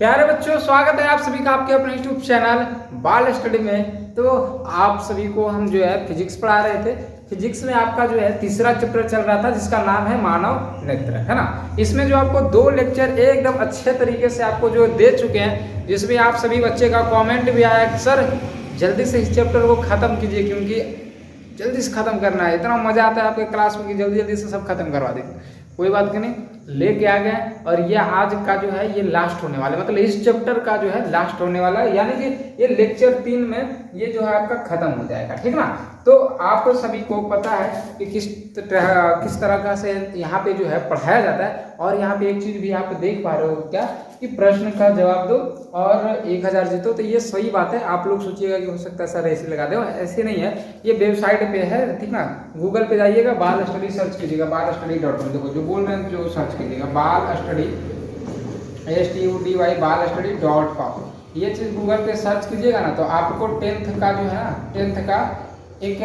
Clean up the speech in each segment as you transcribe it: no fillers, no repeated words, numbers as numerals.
प्यारे बच्चों, स्वागत है आप सभी का आपके अपने यूट्यूब चैनल बाल स्टडी में। तो आप सभी को हम जो है फिजिक्स पढ़ा रहे थे। फिजिक्स में आपका जो है तीसरा चैप्टर चल रहा था जिसका नाम है मानव नेत्र, है ना। इसमें जो आपको 2 लेक्चर एकदम अच्छे तरीके से आपको जो दे चुके हैं, जिसमें आप सभी बच्चे का कमेंट भी आया कि सर जल्दी से इस चैप्टर को ख़त्म कीजिए, क्योंकि जल्दी से ख़त्म करना है। इतना मज़ा आता है आपके क्लास में कि जल्दी जल्दी से सब खत्म करवा देंगे। कोई बात नहीं, लेके आ गए। और ये आज का जो है ये लास्ट होने वाला है, मतलब इस चैप्टर का जो है लास्ट होने वाला है, यानी कि ये लेक्चर 3 में ये जो है आपका खत्म हो जाएगा, ठीक ना। तो आप सभी को पता है कि किस तरह का से यहाँ पे जो है पढ़ाया जाता है। और यहाँ पे एक चीज भी आप देख पा रहे हो क्या, कि प्रश्न का जवाब दो और 1000 जीतो। तो ये सही बात है। आप लोग सोचिएगा कि हो सकता है सर ऐसे लगा दो, ऐसे नहीं है। ये वेबसाइट पे है, ठीक ना। गूगल पे जाइएगा, बाल स्टडी सर्च कीजिएगा, balstudy.com। देखो जो बोल रहे हैं जो सर्च कीजिएगा बाल स्टडी STUDY balstudy.com। ये चीज़ गूगल पे सर्च कीजिएगा ना, तो आपको 10th का जो है ना 10th का एक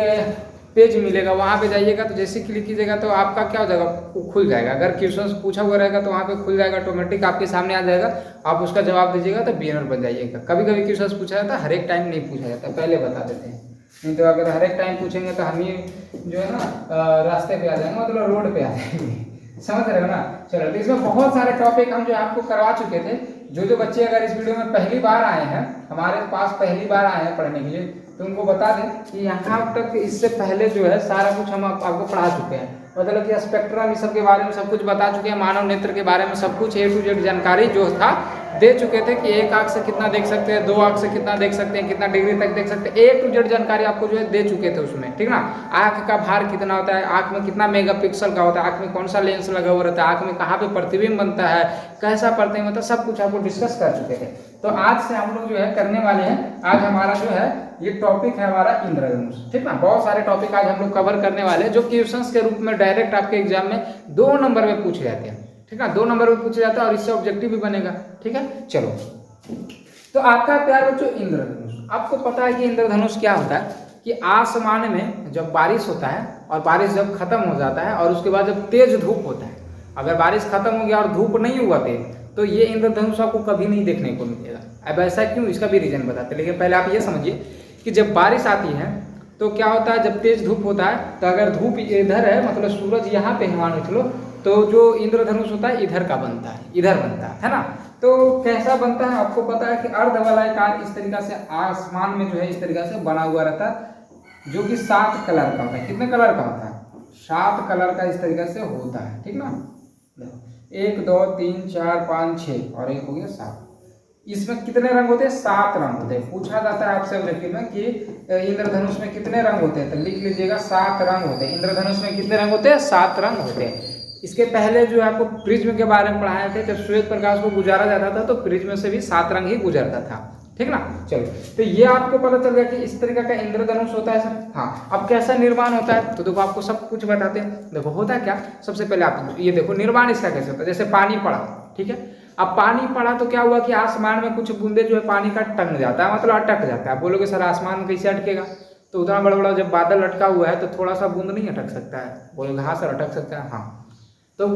पेज मिलेगा। वहाँ पे जाइएगा तो जैसे क्लिक कीजिएगा तो आपका क्या हो जाएगा, वो खुल जाएगा। अगर क्वेश्चन पूछा हुआ रहेगा तो वहाँ पे खुल जाएगा, ऑटोमेटिक आपके सामने आ जाएगा। आप उसका जवाब दीजिएगा तो बिगिनर बन जाइएगा। कभी कभी क्वेश्चन पूछा जाता है, हर एक टाइम नहीं पूछा जाता, पहले बता देते हैं। नहीं तो अगर हर एक टाइम पूछेंगे तो हम ही जो है ना रास्ते पे आ जाएंगे, मतलब रोड पे आ जाएंगे। समझ रहे हो ना। चलो, तो इसमें बहुत सारे टॉपिक हम जो आपको करवा चुके थे। जो बच्चे अगर इस वीडियो में पहली बार आए हैं, हमारे पास पहली बार आए हैं पढ़ने के लिए, तो उनको बता दें कि यहाँ तक इससे पहले जो है सारा कुछ हम आपको पढ़ा चुके हैं। मतलब कि स्पेक्ट्रम इस सब के बारे में सब कुछ बता चुके हैं, मानव नेत्र के बारे में सब कुछ A to Z जानकारी जो था दे चुके थे कि एक आंख से कितना देख सकते हैं, 2 आंख से कितना देख सकते हैं, कितना डिग्री तक देख सकते हैं। A to Z जानकारी आपको जो है दे चुके थे उसमें, ठीक ना। आंख का भार कितना होता है, आंख में कितना मेगापिक्सल का होता है, आंख में कौन सा लेंस लगा हुआ रहता है, आंख में कहाँ पे प्रतिबिंब बनता है, कैसा प्रतिबिंब होता है, सब कुछ आपको डिस्कस कर चुके थे। तो आज से हम लोग जो है करने वाले हैं, आज हमारा जो है ये टॉपिक है हमारा इंद्रधनुष, ठीक ना। बहुत सारे टॉपिक आज हम लोग कवर करने वाले हैं, जो क्वेश्चंस के रूप में डायरेक्ट आपके एग्जाम में 2 नंबर में पूछे जाते हैं, ठीक है। 2 नंबर में पूछे जाता है और इससे ऑब्जेक्टिव भी बनेगा, ठीक है। चलो, तो आपका प्यार बच्चों इंद्रधनुष, आपको पता है कि इंद्रधनुष क्या होता है, कि आसमान में जब बारिश होता है और बारिश जब खत्म हो जाता है और उसके बाद जब तेज धूप होता है, अगर बारिश खत्म हो गया और धूप नहीं हुआ तेज, तो ये इंद्रधनुष आपको कभी नहीं देखने को मिलेगा। अब ऐसा क्यों, इसका भी रीजन बताते हैं। लेकिन पहले आप ये समझिए कि जब बारिश आती है तो क्या होता है, जब तेज धूप होता है तो अगर धूप इधर है, मतलब सूरज यहाँ पे है मान लो, तो जो इंद्रधनुष होता है इधर का बनता है, इधर बनता है ना। तो कैसा बनता है आपको पता है कि अर्धवलयाकार इस तरीका से आसमान में जो है इस तरीका से बना हुआ रहता है, जो कि 7 कलर का होता है। कितने कलर का होता है, 7 कलर का इस तरीका से होता है, ठीक ना। 1 2 3 4 5 6 और एक हो गया 7। इसमें कितने रंग होते हैं, 7 रंग होते हैं। पूछा जाता है आपसे ऑब्जेक्टिव में कि इंद्रधनुष में कितने रंग होते हैं, तो लिख लीजिएगा 7 रंग होते हैं। इंद्रधनुष में कितने रंग होते हैं, 7 रंग होते हैं। इसके पहले जो आपको प्रिज्म के बारे में पढ़ाए थे, जब श्वेत प्रकाश को गुजारा जाता था तो प्रिज्म से भी 7 रंग ही गुजरता था, ठीक ना। चलो, तो ये आपको पता चल गया कि इस तरीके का इंद्रधनुष होता है सर। हाँ, अब कैसा निर्माण होता है, तो देखो आपको सब कुछ बताते हैं। देखो होता है क्या, सबसे पहले आप ये देखो निर्माण इसका कैसे होता है। जैसे पानी पड़ा, ठीक है। अब पानी पड़ा तो क्या हुआ कि आसमान में कुछ बूंदे जो है पानी का टंग जाता है, मतलब अटक जाता है। बोलोगे सर आसमान में कैसे अटकेगा, तो उतना बड़ा बड़ा जब बादल अटका हुआ है तो थोड़ा सा बूंद नहीं अटक सकता है। बोलोगे हाँ सर अटक सकता है, हाँ। तो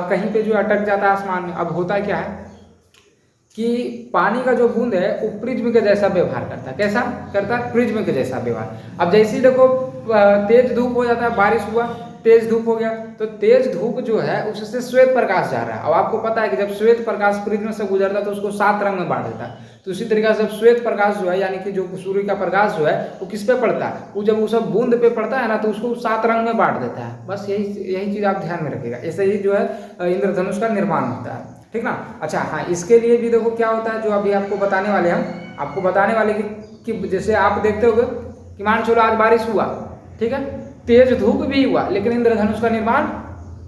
कहीं पे जो अटक जाता है आसमान में। अब होता क्या है कि पानी का जो बूंद है वो प्रिज्म के जैसा व्यवहार करता है। कैसा करता है, प्रिज्म के जैसा व्यवहार। अब जैसे ही देखो तेज धूप हो जाता है, बारिश हुआ, तेज धूप हो गया, तो तेज धूप जो है उससे श्वेत प्रकाश जा रहा है। अब आपको पता है कि जब श्वेत प्रकाश प्रिज्म से गुजरता है तो उसको 7 रंग में बांट देता है। तो इसी तरीके से जब श्वेत प्रकाश जो है, यानी कि जो सूर्य का प्रकाश जो है वो किस पे पड़ता है, वो जब वो सब बूंद पे पड़ता है ना, तो उसको 7 रंग में बांट देता है। बस यही चीज आप ध्यान में रखिएगा। ऐसे ही जो है इंद्रधनुष का निर्माण होता है, ठीक ना। अच्छा हाँ, इसके लिए भी देखो क्या होता है, जो अभी आपको बताने वाले हम आपको बताने वाले कि जैसे आप देखते होगे कि मान चलो आज बारिश हुआ, ठीक है, तेज धूप भी हुआ, लेकिन इंद्रधनुष का निर्माण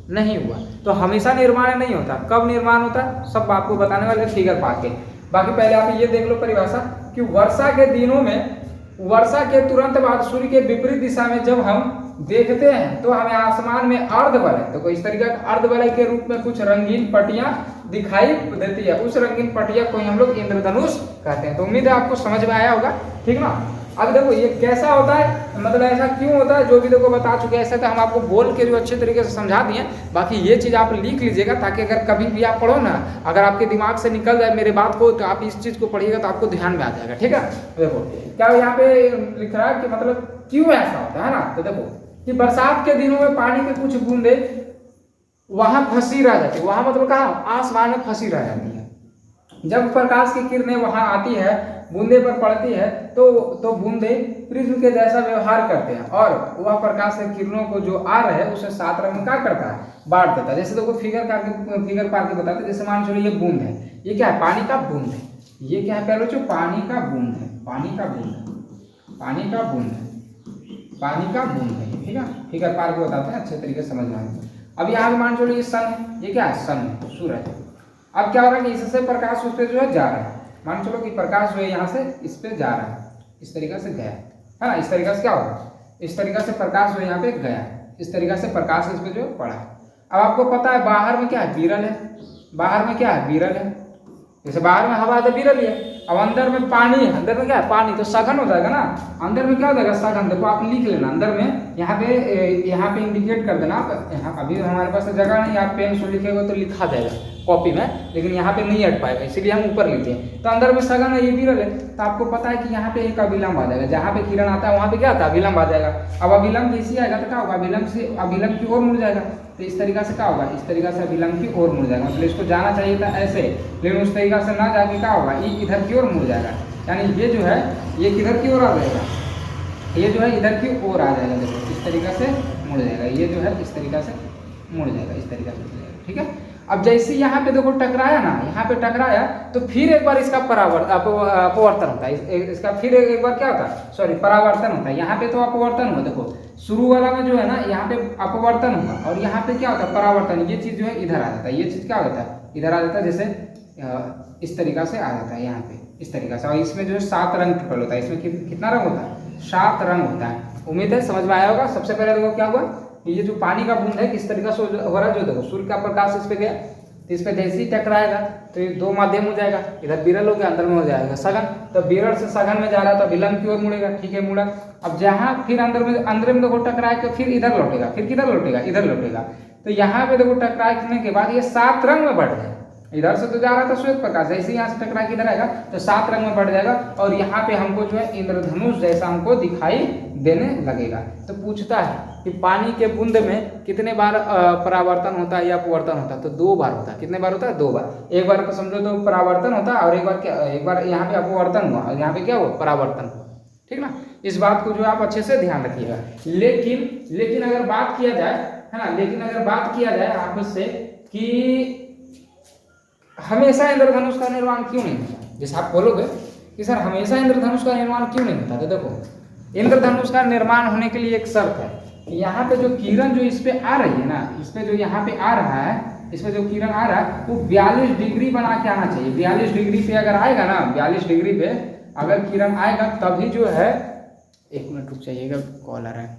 नहीं हुआ। तो हमेशा निर्माण नहीं होता। कब निर्माण होता है, सब आपको बताने वाले फिगर पा के। बाकी पहले आप ये देख लो परिभाषा कि वर्षा के दिनों में, वर्षा के तुरंत बाद सूर्य के विपरीत दिशा में जब हम देखते हैं तो हमें आसमान में अर्धवलय, तो इस तरीके का अर्धवलय के रूप में कुछ रंगीन पट्टियां दिखाई देती है। उस रंगीन पट्टिया को हम लोग इंद्रधनुष कहते हैं। तो उम्मीद है आपको समझ में आया होगा, ठीक ना। अब देखो ये कैसा होता है, मतलब ऐसा क्यों होता है, जो भी देखो बता चुके हैं। ऐसा तो हम आपको बोल के जो अच्छे तरीके से समझा दिए, बाकी ये चीज़ आप लिख लीजिएगा, ताकि अगर कभी भी आप पढ़ो ना, अगर आपके दिमाग से निकल जाए मेरे बात को, तो आप इस चीज़ को पढ़िएगा तो आपको ध्यान में आ जाएगा। ठीक है, देखो क्या यहाँ पे लिख रहा है कि मतलब क्यों ऐसा होता है ना, तो देखो कि बरसात के दिनों में पानी के कुछ बूंदे वहां फंसी रह जाती है, वहां मतलब कहाँ, आसमान में फंसी रह जाती है। जब प्रकाश की किरणें वहां आती है, बूंदे पर पड़ती है, तो बूंदे प्रिज्म के जैसा व्यवहार करते हैं, और वह प्रकाश की किरणों को जो आ रहे है उसे 7 रंग में क्या करता है, बांट देता है। जैसे देखो फिगर पार के बताते, जैसे मान चलो ये बूंद है, ये क्या है, पानी का बूंद है। ये क्या है पहले बच्चों, पानी का बूंद है, पानी का बूंद है, पानी का बूंद है, पानी का बूंद है। ठीक है, फिगर पार के बताते हैं, अच्छे तरीके से समझ में आएगा। अब यहाँ पे मान चलो ये सन है, ये क्या है, सन है, सूरज। अब क्या हो रहा है कि इससे प्रकाश उस पर जो है जा रहा है, मान चलो कि प्रकाश जो है यहाँ से इस पे जा रहा है, इस तरीके से गया है ना, इस तरीके से क्या होगा, इस तरीके से प्रकाश जो यहाँ पे गया, इस तरीके से प्रकाश इस पे जो पड़ा। अब आपको पता है बाहर में क्या है, विरल है, बाहर में क्या है, विरल है। जैसे बाहर में हवा तो विरल है, अब अंदर में पानी है, अंदर में क्या है, पानी, तो सघन हो जाएगा ना, अंदर में क्या हो जाएगा, सघन। देखो आप लिख लेना अंदर में, यहाँ पे इंडिकेट कर देना आप। यहाँ अभी हमारे पास जगह नहीं, आप पेन से लिखेगा तो लिखा जाएगा कॉपी में, लेकिन यहाँ पे नहीं हट पाएगा, इसलिए हम ऊपर लिखते हैं। तो अंदर में सघन है, ये विरल है, तो आपको पता है कि यहाँ पे एक अभिलंब आ जाएगा, जहाँ पे किरण आता है वहाँ पे क्या आता है, अभिलंब आ जाएगा। अब अभिलंब जैसे आएगा तो क्या होगा, अभिलंब से अभिलंब की ओर मुड़ जाएगा, तो इस तरीका से क्या होगा, इस तरीका से अभिलंब की ओर मुड़ जाएगा। मतलब इसको जाना चाहिए था ऐसे, लेकिन उस तरीका से ना जाके क्या होगा, ये इधर की ओर मुड़ जाएगा, यानी ये जो है ये किधर की ओर आ जाएगा, ये जो है इधर की ओर आ जाएगा। देखो इस तरीका से मुड़ जाएगा, ये जो है इस तरीका से मुड़ जाएगा, इस तरीका से मुड़ जाएगा। ठीक है, अब जैसे यहाँ पे देखो टकराया ना, यहाँ पे टकराया तो फिर एक बार इसका अपवर्तन होता है, इसका फिर एक बार क्या होता है, सॉरी परावर्तन होता है। यहाँ पे तो अपवर्तन हुआ, देखो शुरू वाला में जो है ना, यहाँ पे अपवर्तन होगा, और यहाँ पे क्या होता है, परावर्तन। ये चीज जो है इधर आ जाता है, ये चीज क्या होता है, इधर आ जाता है, जैसे इस तरीका से आ जाता है यहाँ पे, इस तरीका से। और इसमें जो है 7 रंग टोटल होता है, इसमें कितना रंग होता है, 7 रंग होता है। उम्मीद है समझ में आया होगा। सबसे पहले देखो क्या हुआ, ये जो पानी का बूंद है किस तरीका से हो रहा है, जो देखो सूर्य का प्रकाश इस पे गया, तो इस पे जैसे ही टकराएगा तो ये 2 माध्यम हो जाएगा, इधर विरल हो गया, अंदर में हो जाएगा सघन, तो विरल से सघन में जा रहा है तो विलंब की ओर मुड़ेगा। ठीक है, मुड़ा। अब जहाँ फिर अंदर में देखो टकराए तो फिर इधर लौटेगा, फिर किधर लौटेगा, इधर लौटेगा। तो यहाँ पे देखो टकराने के बाद ये 7 रंग में बढ़ जाएगा। इधर से तो जा रहा था श्वेत प्रकाश, जैसे यहाँ से टकरा के इधर आएगा तो 7 रंग में बढ़ जाएगा, और यहाँ पे हमको जो है इंद्रधनुष जैसा हमको दिखाई देने लगेगा। तो पूछता है कि पानी के बूंद में कितने बार परावर्तन होता है या अपवर्तन होता है, तो 2 बार होता है। कितने बार होता है, 2 बार। एक बार तो समझो तो परावर्तन होता है, और एक बार यहाँ पे अपवर्तन हुआ, और यहाँ पे क्या हुआ, परावर्तन हुआ। ठीक ना, इस बात को जो आप अच्छे से ध्यान रखिएगा। लेकिन अगर बात किया जाए, है ना, लेकिन अगर बात किया जाए आपसे कि हमेशा इंद्रधनुष का निर्माण क्यों नहीं होता, जैसे आप बोलोगे कि सर हमेशा इंद्रधनुष का निर्माण क्यों नहीं होता, तो देखो इंद्रधनुष का निर्माण होने के लिए एक शर्त है, यहाँ पे जो किरण जो इस पे आ रही है ना, इस पे जो यहाँ पे आ रहा है, इस पे जो किरण आ रहा है वो 42 डिग्री बना के आना चाहिए। 42 डिग्री पे अगर आएगा ना, 42 डिग्री पे अगर किरण आएगा तभी जो है, 1 मिनट रुक जाइएगा, कॉल आ रहा है,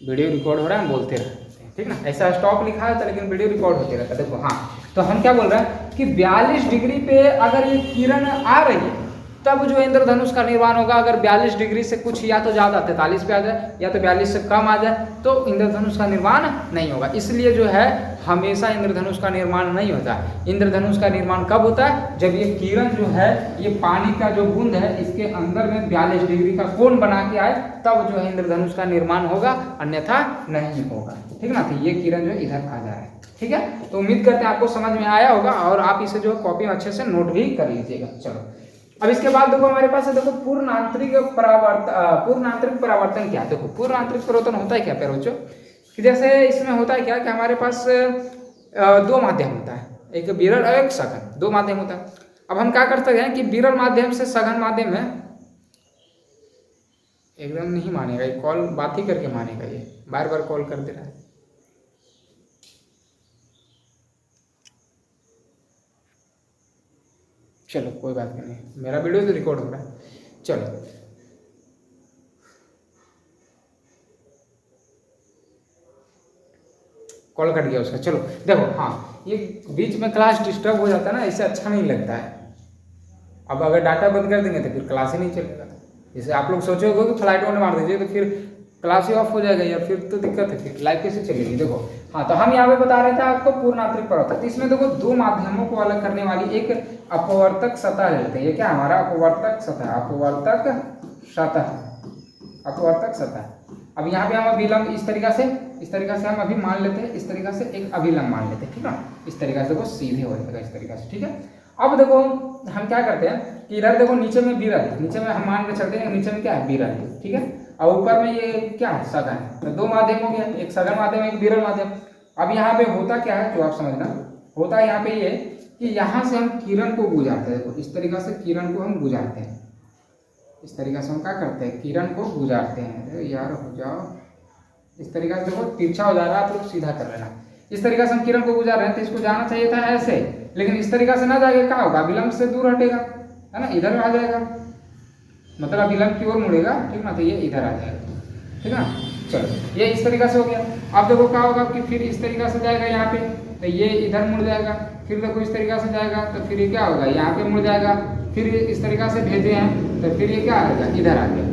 वीडियो रिकॉर्ड हो रहा है, हम बोलते रहते हैं, ठीक ना। ऐसा स्टॉप लिखा है था, लेकिन वीडियो रिकॉर्ड होते रहता है। देखो हाँ, तो हम क्या बोल रहे हैं कि 42 डिग्री पे अगर ये किरण आ रही है तब जो इंद्रधनुष का निर्माण होगा। अगर 42 डिग्री से कुछ या तो ज़्यादा 43 पे आ जाए, या तो 42 से कम आ जाए, तो इंद्रधनुष का निर्माण नहीं होगा। इसलिए जो है हमेशा इंद्रधनुष का निर्माण नहीं होता। इंद्रधनुष का निर्माण कब होता है, जब ये किरण जो है, ये पानी का जो बूंद है, इसके अंदर में 42 डिग्री का कोण बना के आए, तब जो है इंद्रधनुष का निर्माण होगा, अन्यथा नहीं होगा। ठीक ना, तो ये किरण जो इधर आ जा रहा है। ठीक है, तो उम्मीद करते हैं आपको समझ में आया होगा, और आप इसे जो कॉपी में अच्छे से नोट भी कर लीजिएगा। चलो अब इसके बाद देखो हमारे पास है, देखो पूर्ण आंतरिक परावर्तन क्या है। देखो पूर्ण आंतरिक परावर्तन होता है क्या प्यारे बच्चों, कि जैसे इसमें होता है क्या कि हमारे पास 2 माध्यम होता है, एक विरल और एक सघन, 2 माध्यम होता है। अब हम क्या करते हैं कि विरल माध्यम से सघन माध्यम में एकदम नहीं मानेगा, ये कॉल बात ही करके मानेगा, ये बार बार कॉल कर दे रहा है। चलो कोई बात नहीं, मेरा वीडियो तो रिकॉर्ड हो रहा है। चलो कॉल कट गया उसका। चलो देखो हाँ, ये बीच में क्लास डिस्टर्ब हो जाता है ना, इससे अच्छा नहीं लगता है। अब अगर डाटा बंद कर देंगे तो फिर क्लास ही नहीं चलेगा। जैसे आप लोग सोचोगे कि फ्लाइट मोड मार दीजिए तो फिर क्लास ही ऑफ हो जाएगा यार, फिर तो दिक्कत है, फिर लाइव कैसे चलेगी। देखो हाँ, तो हम यहाँ पे बता रहे थे आपको पूर्ण आंतरिक परावर्तन। तो इसमें देखो दो माध्यमों को अलग करने वाली एक अपवर्तक सतह लेते हैं। ये क्या हमारा अपवर्तक सतह, अपवर्तक सतह, अपवर्तक सतह। अब यहाँ पे हम अभिलंब इस तरीका से हम अभी मान लेते हैं, इस तरीका से एक अभिलंब मान लेते हैं, ठीक है। इस तरीका से देखो सीधे हो जाएगा इस तरीका से, ठीक है। अब देखो हम क्या करते हैं कि इधर देखो नीचे में विरल, नीचे में हम मान के चलते हैं नीचे में क्या है विरल, ठीक है। और ऊपर में ये क्या है सघन, तो दो माध्यम हो गया, एक सघन माध्यम एक विरल माध्यम। अब यहाँ पे होता क्या है जो आप समझना, होता है यहाँ पे ये कि यहाँ से हम किरण को गुजारते हैं। देखो इस तरीका से किरण को हम गुजारते हैं, इस तरीका से हम क्या करते हैं किरण को गुजारते हैं। अरे यार हो जाओ, इस तरीका से देखो तिरछा हो जा रहा है, आप लोग सीधा कर लेना। इस तरीका से हम किरण को गुजार रहे हैं, तो इसको जाना चाहिए था ऐसे, लेकिन इस तरीका से ना जाके क्या होगा, विलंब से दूर हटेगा, है ना, इधर आ जाएगा, मतलब विलंब की ओर मुड़ेगा, ठीक ना, तो ये इधर आ जाएगा, ठीक ना। चलो ये इस तरीका से हो गया। अब देखो क्या होगा कि फिर इस तरीका से जाएगा यहाँ पे, तो ये इधर मुड़ जाएगा, फिर देखो इस तरीका से जाएगा तो फिर ये क्या होगा यहाँ पे मुड़ जाएगा, फिर इस तरीका से भेजे हैं तो फिर ये क्या आ जाएगा इधर आ गया।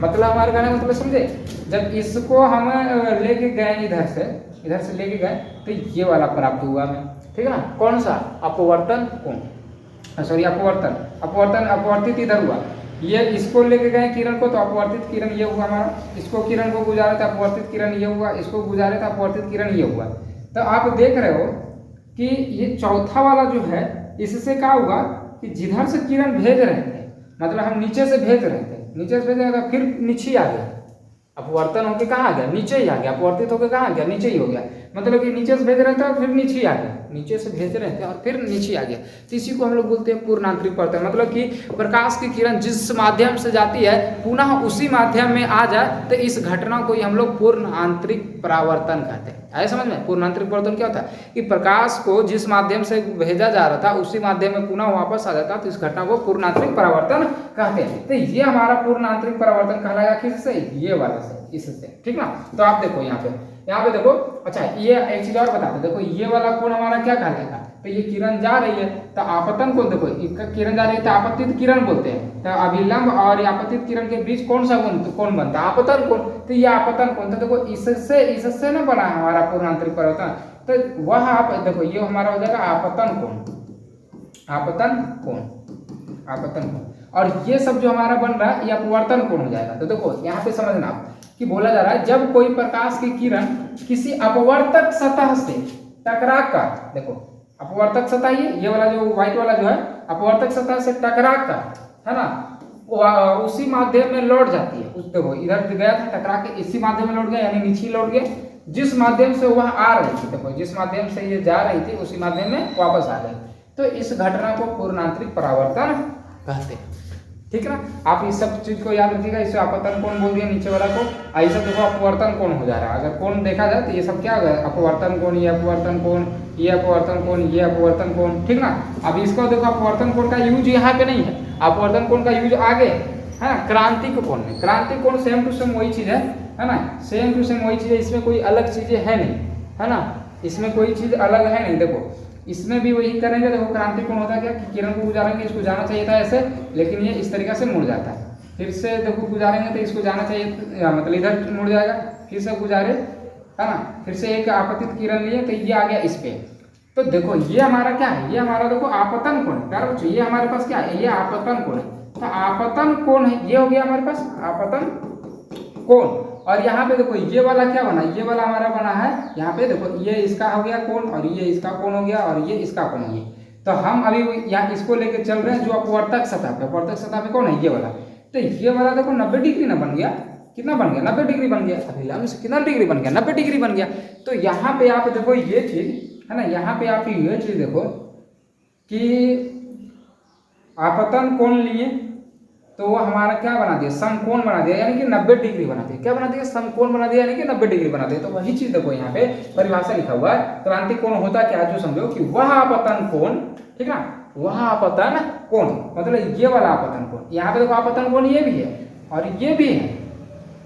मतलब हमारे कहने मतलब समझे, जब इसको हम लेके गए इधर से लेके गए तो ये वाला प्राप्त हुआ हमें, ठीक है ना। कौन सा, अपवर्तन कोण, सॉरी अपवर्तित इधर हुआ। ये इसको लेके गए किरण को तो अपवर्तित किरण ये हुआ हमारा, इसको किरण को गुजारे था अपवर्तित किरण ये हुआ, इसको गुजारे था अपवर्तित किरण ये हुआ। तो आप देख रहे हो कि ये चौथा वाला जो है इससे क्या हुआ कि जिधर से किरण भेज रहे थे, मतलब हम नीचे से भेज रहे थे, नीचे से भेज रहे थे, फिर नीचे आ गया, अपवर्तन होकर कहाँ आ गया, नीचे ही आ गया, अपवर्तित होकर कहाँ आ गया, नीचे ही हो गया। मतलब कि नीचे से भेज रहे थे और फिर नीचे ही आ गया, नीचे से भेज रहे थे और फिर नीचे आ गया। तो इसी को हम लोग बोलते हैं पूर्ण आंतरिक परावर्तन। मतलब कि प्रकाश की किरण जिस माध्यम से जाती है पुनः उसी माध्यम में आ जाए, तो इस घटना को ही हम लोग पूर्ण आंतरिक परावर्तन कहते हैं। आए समझ में, पूर्ण आंतरिक परावर्तन क्या होता है कि प्रकाश को जिस माध्यम से भेजा जा रहा था उसी माध्यम में पुनः वापस आ जाता, तो इस घटना को पूर्ण आंतरिक परावर्तन कहते हैं। तो ये हमारा पूर्ण आंतरिक परावर्तन कहलाएगा किससे, ये वाला से, इससे, ठीक ना। तो आप देखो यहाँ पे देखो, अच्छा ये एक चीज और बताते, देखो ये वाला कोण हमारा क्या कहलाएगा, तो ये किरण जा रही है तो आपतन कोण, देखो किरण जा रही है तो आपतित किरण बोलते हैं। तो अभिलंब और आपतित किरण के बीच कौन सा कोण बनता है, आपतन कोण। तो ये आपतन कोण, तो देखो इससे ना बना है हमारा पूर्ण आंतरिक परावर्तन। तो वह आप देखो ये हमारा हो जाएगा आपतन कोण, आपतन कोण, आपतन कोण। और ये सब जो हमारा बन रहा है ये अपवर्तन कोण हो जाएगा। तो देखो यहाँ पे समझना कि बोला जा रहा है जब कोई प्रकाश की किरण किसी अपवर्तक सतह से टकरा कर, देखो अपवर्तक सतह ये वाला जो व्हाइट वाला जो है अपवर्तक सतह से टकरा कर, है ना, उसी माध्यम में लौट जाती है। देखो इधर गया था टकरा के, इसी माध्यम में लौट गया, यानी नीचे लौट गया, जिस माध्यम से वह आ रही थी, देखो जिस माध्यम से ये जा रही थी उसी माध्यम में वापस आ गई। तो इस घटना को पूर्ण आंतरिक परावर्तन कहते हैं, ठीक है ना। आप इस सब चीज को याद रखिएगा। इसे आपतन कोण बोल दिया नीचे वाला को, ऐसा देखो अपवर्तन कोण हो जा रहा है। अगर कोण देखा जाए तो ये सब क्या होगा, अपवर्तन कोण, ये अपवर्तन कोण, ये अपवर्तन कोण, ये अपवर्तन कोण, ठीक ना। अब इसको देखो अपवर्तन कोण का यूज यहाँ पे नहीं है, अपवर्तन कोण का यूज आगे है ना, क्रांतिक कोण में। क्रांतिक कोण सेम टू सेम वही चीज है ना, सेम टू सेम वही चीज है, इसमें कोई अलग चीजें है नहीं, है ना, इसमें कोई चीज अलग है नहीं। देखो इसमें भी वही करेंगे, देखो क्रांतिक कोण होता क्या कि किरण को गुजारेंगे, इसको जाना चाहिए था ऐसे, लेकिन ये इस तरीका से मुड़ जाता है। फिर से देखो गुजारेंगे तो इसको जाना चाहिए, मतलब इधर मुड़ जाएगा, फिर से गुजारे, है ना, फिर से एक आपतित किरण लिए तो ये आ गया इस पे। तो देखो ये हमारा क्या है, ये हमारा देखो आपतन कोण है, प्यारे बच्चों, ये हमारे पास क्या है, ये आपतन कोण है। तो आपतन कोण है, ये हो गया हमारे पास आपतन कोण। और यहाँ पे देखो ये वाला क्या बना, ये वाला हमारा बना है, यहाँ पे देखो ये इसका हो गया कोण और ये इसका कोण हो गया और ये इसका कोण हो गया। तो हम अभी यहाँ इसको लेके चल रहे हैं जो अपवर्तक सतह पे, अपवर्तक सतह पे कौन है, ये वाला। तो ये वाला देखो 90 डिग्री ना बन गया, कितना बन गया, 90 डिग्री बन गया। अभिलंब से कितना डिग्री बन गया, 90 डिग्री बन गया। तो यहाँ पे आप देखो ये चीज है ना, यहाँ पे आप ये चीज देखो कि आपतन कोण लिए तो वो हमारा क्या बना दिया, समकोण बना दिया, यानी कि 90 डिग्री बना दिया। क्या बना दिया, समकोण बना दिया, यानी कि 90 डिग्री बना दिया। तो वही चीज देखो यहाँ पे परिभाषा लिखा हुआ है, क्रांतिक कोण होता क्या, जो समझो कि वह आपतन कोण, ठीक ना, वह आपतन कोण, मतलब ये वाला आपतन कोण। यहाँ पे देखो आपतन कोण ये भी है और ये भी है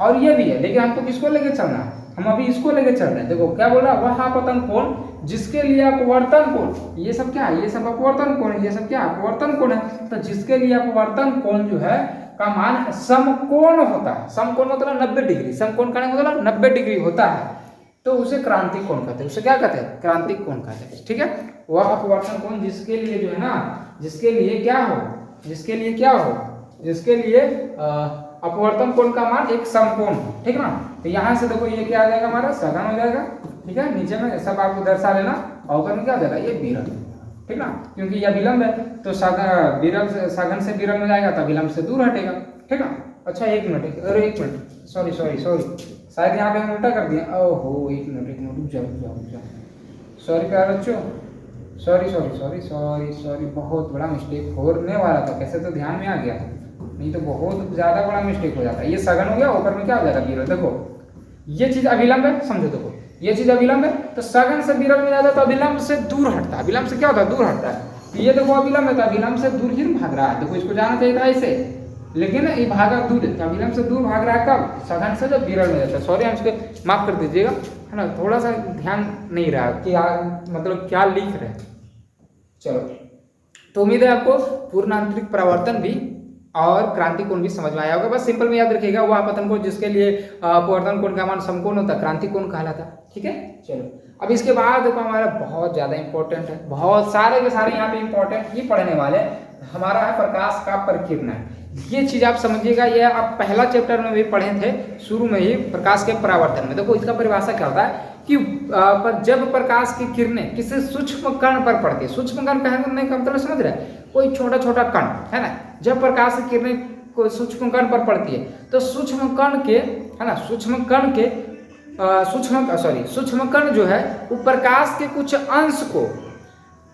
और ये भी है, लेकिन हमको किसको लेके चलना है, हम अभी इसको लेके चल रहे हैं। देखो क्या बोल रहा है, वह आपतन कोण जिसके लिए अपवर्तन कोण, ये सब क्या है, ये सब अपवर्तन कोण है, ये सब क्या अपवर्तन कोण है। तो जिसके लिए अपवर्तन कोण जो है का मान समकोण होता है। समकोण मतलब 90 डिग्री, समकोण का मतलब 90 डिग्री होता है, तो उसे क्रांतिक कोण कहते हैं। उसे क्या कहते हैं, क्रांतिक कोण कहते हैं। ठीक है, वह अपवर्तन कोण जिसके लिए जो है ना, जिसके लिए क्या हो, जिसके लिए क्या हो, जिसके लिए अपवर्तन कोण का मान एक समकोण हो। ठीक है ना, तो यहाँ से देखो ये क्या आ जाएगा हमारा सघन हो जाएगा। ठीक है, नीचे में सब आपको दर्शा लेना, और ऊपर में क्या हो जाएगा ये विरल। ठीक ना, क्योंकि यह विलंब है तो विरल सघन से विरल में जाएगा तो विलंब से दूर हटेगा। ठीक ना, अच्छा एक मिनट, अरे एक मिनट, सॉरी सॉरी सॉरी, शायद यहाँ पे हम उल्टा कर दिया। ओहो एक मिनट रुक जाओ, सॉरी प्यारे बच्चों, सॉरी, बहुत बड़ा मिस्टेक होने वाला था, कैसे तो ध्यान में आ गया, नहीं तो बहुत ज़्यादा बड़ा मिस्टेक हो जाता है। ये सघन हो गया, ऊपर में क्या हो जाएगा विरल। देखो ये चीज़ अविलंब है, समझो। देखो ये चीज़ अविलंब है तो सघन से विरल में जाता है तो अविलंब से दूर हटता है। अविलंब से क्या होता है, दूर हटता है। ये देखो अविलंब है तो अविलंब से दूर ही भाग रहा है। देखो इसको जाना चाहिए था ऐसे, लेकिन ये भागा दूर, अविलंब से दूर भाग रहा है कब, सघन से जब विरल में जाता है। सॉरी, हम इसको माफ कर दीजिएगा, है ना, थोड़ा सा ध्यान नहीं रहा कि मतलब क्या लिख रहे हैं। चलो, तो उम्मीद है आपको पूर्णांतरिक परावर्तन भी और क्रांतिक कोण भी समझ में आया होगा। बस सिंपल में याद रखिएगा, वह आपतन कोण जिसके लिए अपवर्तन कोण का मान समकोण होता है, क्रांतिक कोण कहलाता है। ठीक है, चलो अब इसके बाद देखो हमारा बहुत ज्यादा इंपॉर्टेंट है, बहुत सारे के सारे यहाँ पे इंपॉर्टेंट ही पढ़ने वाले, हमारा है प्रकाश का परिकीर्णन। ये चीज आप समझिएगा, ये आप पहला चैप्टर में भी पढ़े थे शुरू में ही, प्रकाश के परावर्तन में। देखो इसका परिभाषा क्या होता है कि जब प्रकाश की किरणें किसी सूक्ष्म कण पर पड़ती है, सूक्ष्म कण कहने का मतलब समझ रहे हैं, कोई छोटा छोटा कण है ना, जब प्रकाश की किरणें कोई सूक्ष्म कण पर पड़ती है तो सूक्ष्म कण के, है ना, सूक्ष्म कण के सूक्ष्म कण जो है वो प्रकाश के कुछ अंश को,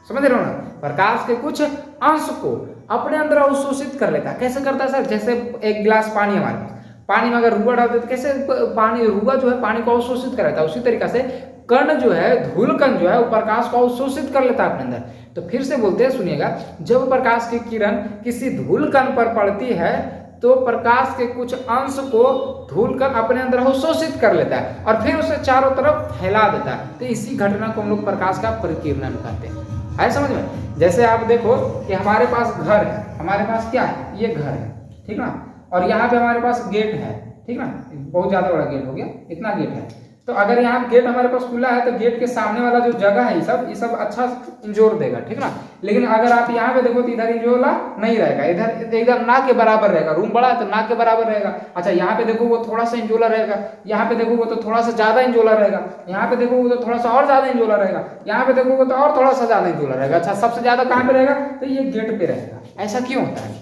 समझ रहे हो ना, प्रकाश के कुछ अंश को अपने अंदर अवशोषित कर लेता है। कैसे करता है सर, जैसे एक गिलास पानी हमारे पास, पानी में अगर रुआ डालते तो कैसे पानी, रुआ जो है पानी को अवशोषित कर लेता है, उसी तरीके से कण जो है, धूल कण जो है वो प्रकाश को अवशोषित कर लेता है अपने अंदर। तो फिर से बोलते हैं, सुनिएगा, जब प्रकाश की किरण किसी धूल कण पर पड़ती है तो प्रकाश के कुछ अंश को धूल कण अपने अंदर अवशोषित कर लेता है और फिर उसे चारों तरफ फैला देता है। तो इसी घटना को हम लोग प्रकाश का परिकीर्णन कहते हैं। आए समझ में, जैसे आप देखो कि हमारे पास घर है, हमारे पास क्या है, ये घर है, ठीक ना, और यहाँ पे हमारे पास गेट है, ठीक ना, बहुत ज्यादा बड़ा गेट हो गया, इतना गेट है। तो अगर यहाँ गेट हमारे पास खुला है तो गेट के सामने वाला जो जगह है ये सब अच्छा इंजोर देगा, ठीक ना। लेकिन अगर आप यहाँ पे देखो तो इधर इंजोला नहीं रहेगा, इधर एकदम ना के बराबर रहेगा, रूम बड़ा है तो ना के बराबर रहेगा। अच्छा यहाँ पे देखो वो थोड़ा सा इंजोला रहेगा, यहाँ पे देखो वो तो थोड़ा सा ज्यादा इंजोला रहेगा, यहाँ पे देखो वो तो थोड़ा सा और ज्यादा इंजोला रहेगा, यहाँ पे देखो वो तो और थोड़ा सा ज्यादा इंजोला रहेगा। अच्छा सबसे ज्यादा कहाँ पे रहेगा, तो ये गेट पे रहेगा। ऐसा क्यों होता है,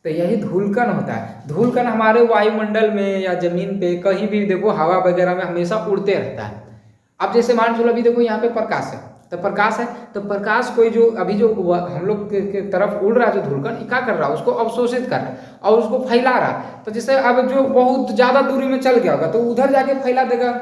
तो यही धूलकण होता है। धूलकण हमारे वायुमंडल में या जमीन पे कहीं भी देखो हवा वगैरह में हमेशा उड़ते रहता है। अब जैसे मान चलो अभी देखो यहाँ पे प्रकाश है, तो प्रकाश है तो प्रकाश कोई जो अभी जो हम लोग के तरफ उड़ रहा है जो धूलकण, क्या कर रहा है, उसको अवशोषित कर रहा है और उसको फैला रहा है। तो जैसे अब जो बहुत ज्यादा दूरी में चल गया होगा तो उधर जाके फैला देगा।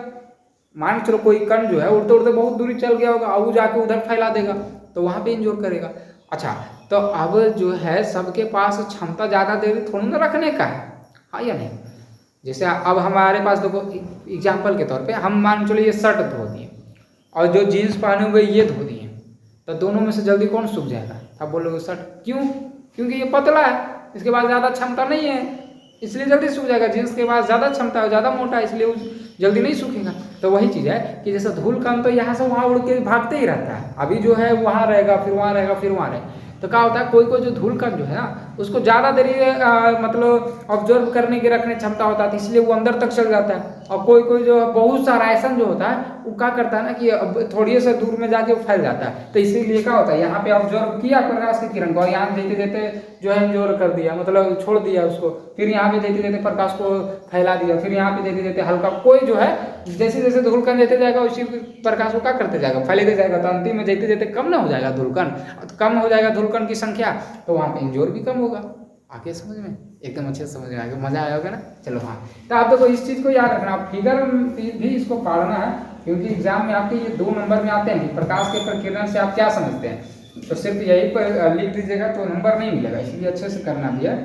मान चलो कोई कण जो है उड़ते उड़ते बहुत दूरी चल गया होगा और वो जाके उधर फैला देगा तो वहां पे इंजोर करेगा। अच्छा तो अब जो है सबके पास क्षमता ज्यादा देर थोड़ी ना रखने का है, हाँ या नहीं। जैसे अब हमारे पास देखो एग्जाम्पल के तौर पे हम मान चलो ये शर्ट धो दिए और जो जीन्स पहने हुए ये धो दिए, तो दोनों में से जल्दी कौन सूख जाएगा, आप बोलोगे शर्ट। क्यों, क्योंकि ये पतला है, इसके पास ज्यादा क्षमता नहीं है इसलिए जल्दी सूख जाएगा। जीन्स के पास ज्यादा क्षमता है, ज्यादा मोटा है इसलिए वो जल्दी नहीं सूखेगा। तो वही चीज है कि जैसे धूल कण तो यहाँ से वहां उड़ के भागते ही रहता है, अभी जो है वहां रहेगा फिर वहां रहेगा फिर वहां रहेगा। तो क्या होता है कोई कोई जो धूल कण जो है ना उसको ज्यादा देरी मतलब ऑब्जर्व करने की रखने क्षमता होता है, इसलिए वो अंदर तक चल जाता है। और कोई कोई जो बहुत सारा ऐसा जो होता है वो क्या करता है ना कि थोड़ी से दूर में जाके फैल जाता है। तो इसीलिए क्या होता है यहाँ पे ऑब्जर्व किया प्रकाश की किरण को और यहाँ देते देते जो है इंजोर कर दिया, मतलब छोड़ दिया उसको, फिर यहाँ पे देते देते प्रकाश को फैला दिया, फिर यहाँ पे देते देते हल्का, कोई जो है जैसे जैसे धूलकण देते जाएगा उसी प्रकाश को क्या करते जाएगा, फैलते जाएगा। तो अंतिम में देते देते कम ना हो जाएगा धूलकण, कम हो जाएगा धूलकण की संख्या तो वहाँ पे इंजोर भी कम होगा। आगे समझ में एकदम अच्छे से समझ में आएगा, मजा आया होगा ना। चलो हाँ, तो आप देखो इस चीज को याद रखना, आप फिगर भी इसको पढ़ना है क्योंकि एग्जाम में आपके ये 2 नंबर में आते हैं। प्रकाश के प्रकीर्णन से आप क्या समझते हैं, तो सिर्फ यही पर लिख दीजिएगा तो नंबर नहीं मिलेगा, इसलिए अच्छे से करना भी है।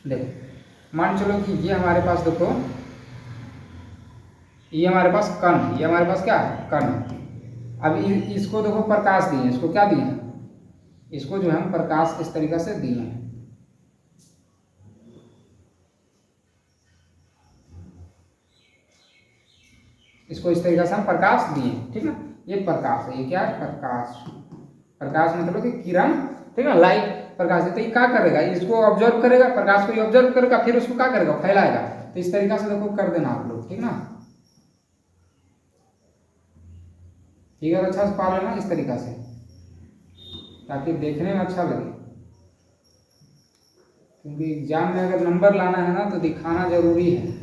देखो मान चलो कि ये हमारे पास देखो ये हमारे पास कण है, ये हमारे पास क्या है, कण है। अब इसको देखो प्रकाश दिए, इसको क्या दिए हैं, इसको जो है हम प्रकाश इस तरीके से दिए हैं। इसको इस तरीके से हम प्रकाश दिए, ठीक ना। ये प्रकाश है, ये क्या है, प्रकाश। प्रकाश मतलब कि किरण, ठीक है, लाइट प्रकाश है। तो ये क्या करेगा, इसको ऑब्जर्व करेगा, प्रकाश को ये ऑब्जर्व करेगा, फिर उसको क्या करेगा, फैलाएगा। तो इस तरीके से देखो कर देना आप लोग, ठीक ना। ठीक है, अच्छा से पा लेना इस तरीका से, ताकि देखने में अच्छा लगे, क्योंकि एग्जाम में अगर नंबर लाना है ना तो दिखाना जरूरी है।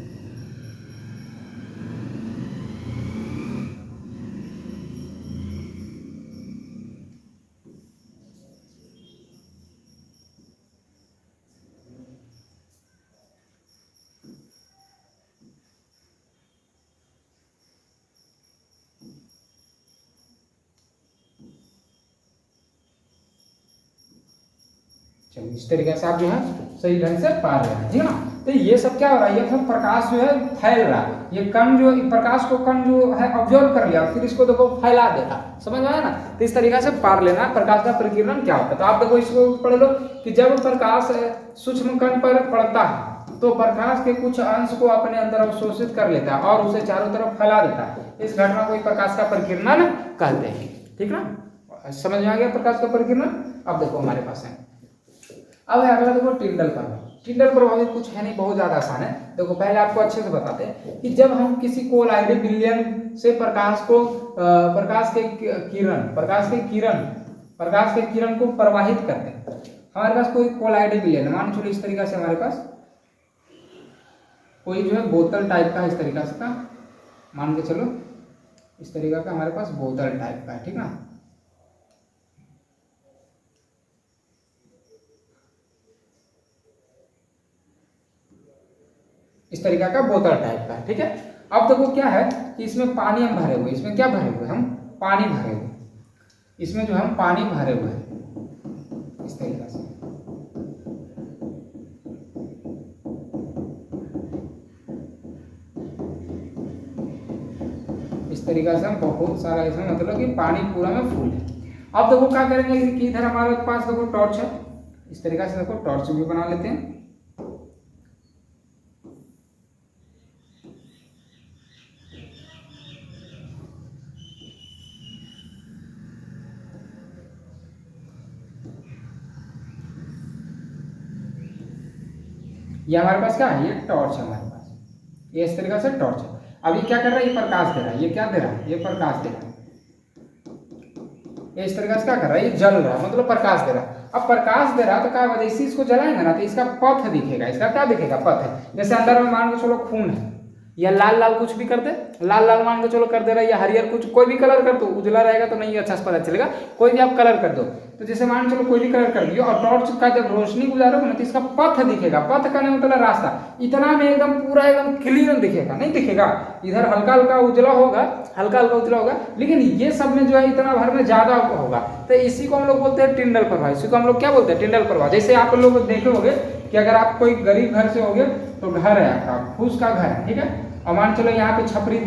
चलिए इस तरीके से आप जो है सही ढंग से पा रहे हैं, ठीक है ना। तो ये सब क्या हो रहा है, ये सब प्रकाश जो है फैल रहा है। ये कण जो प्रकाश को कण जो है ऑब्जर्व कर लिया, फिर इसको देखो फैला देगा, समझ में आया ना। तो इस तरीके से पार लेना प्रकाश का प्रकीर्णन क्या होता है। तो आप देखो इसको पढ़ लो कि जब प्रकाश सूक्ष्म कण पर पड़ता है तो प्रकाश के कुछ अंश को अपने अंदर अवशोषित कर लेता है और उसे चारों तरफ फैला देता है। इस घटना को प्रकाश का प्रकीर्णन कहते हैं, ठीक ना। समझ में आ गया प्रकाश का प्रकीर्णन। अब देखो हमारे पास है, अब है अगला देखो टिंडल प्रभाव। टिंडल प्रभाव कुछ है नहीं, बहुत ज्यादा आसान है। देखो पहले आपको अच्छे से बताते हैं कि जब हम किसी कोलाइडी विलयन से प्रकाश के किरण को प्रवाहित करते हैं। हमारे पास कोई कोलाइडी विलयन, मान चलो इस तरीके से हमारे पास कोई जो है बोतल टाइप का, इस तरीका से का मान के चलो, इस तरीका का हमारे पास बोतल टाइप का है, ठीक ना। इस तरीका का बोतल टाइप का, ठीक है। अब देखो क्या है कि इसमें पानी हम भरे हुए, इसमें क्या भरे हुए, हम पानी भरे हुए, इसमें जो हम पानी भरे हुए हैं इस तरीका से। इस तरीका से हम बहुत सारा इसमें मतलब कि पानी पूरा में फुल है। अब देखो क्या करेंगे कि इधर हमारे पास देखो टॉर्च है, इस तरीका से देखो टॉर्च भी बना लेते हैं। ये हमारे पास क्या है, ये टॉर्च है हमारे पास, ये इस तरीके से टॉर्च है। अब ये क्या कर रहा है, ये प्रकाश दे रहा है, ये क्या दे रहा है, ये प्रकाश दे रहा है। ये इस तरीके से क्या कर रहा है, ये जल रहा है, मतलब प्रकाश दे रहा है। अब प्रकाश दे रहा है तो क्या होगा, इसी इसको जलाएंगे ना तो इसका पथ दिखेगा, इसका क्या दिखेगा, पथ है। जैसे अंदर में मान के चलो खून है, या लाल लाल कुछ भी कर दे, लाल लाल मान के चलो कर दे रहा है, या हरियर कुछ कोई भी कलर कर दो, उजला रहेगा तो नहीं अच्छा से पता चलेगा, कोई भी आप कलर कर दो। तो जैसे मान चलो कोई भी कलर कर दियो और टॉर्च का जब रोशनी गुजारोगे ना तो इसका पथ दिखेगा। पथ का नहीं मतलब रास्ता, इतना में एकदम पूरा एकदम क्लियर दिखेगा, नहीं दिखेगा, इधर हल्का हल्का उजला होगा, हल्का हल्का उजला होगा, लेकिन ये सब में जो है इतना भर में ज्यादा होगा। तो इसी को हम लोग बोलते हैं टिंडल प्रभाव। इसी को हम लोग क्या बोलते हैं, टिंडल प्रभाव। जैसे आप लोग देखे होंगे कि अगर आप कोई गरीब घर से होगे तो घर है आपका, फूस का घर है, ठीक है, और मान चलो यहाँ पे छपरी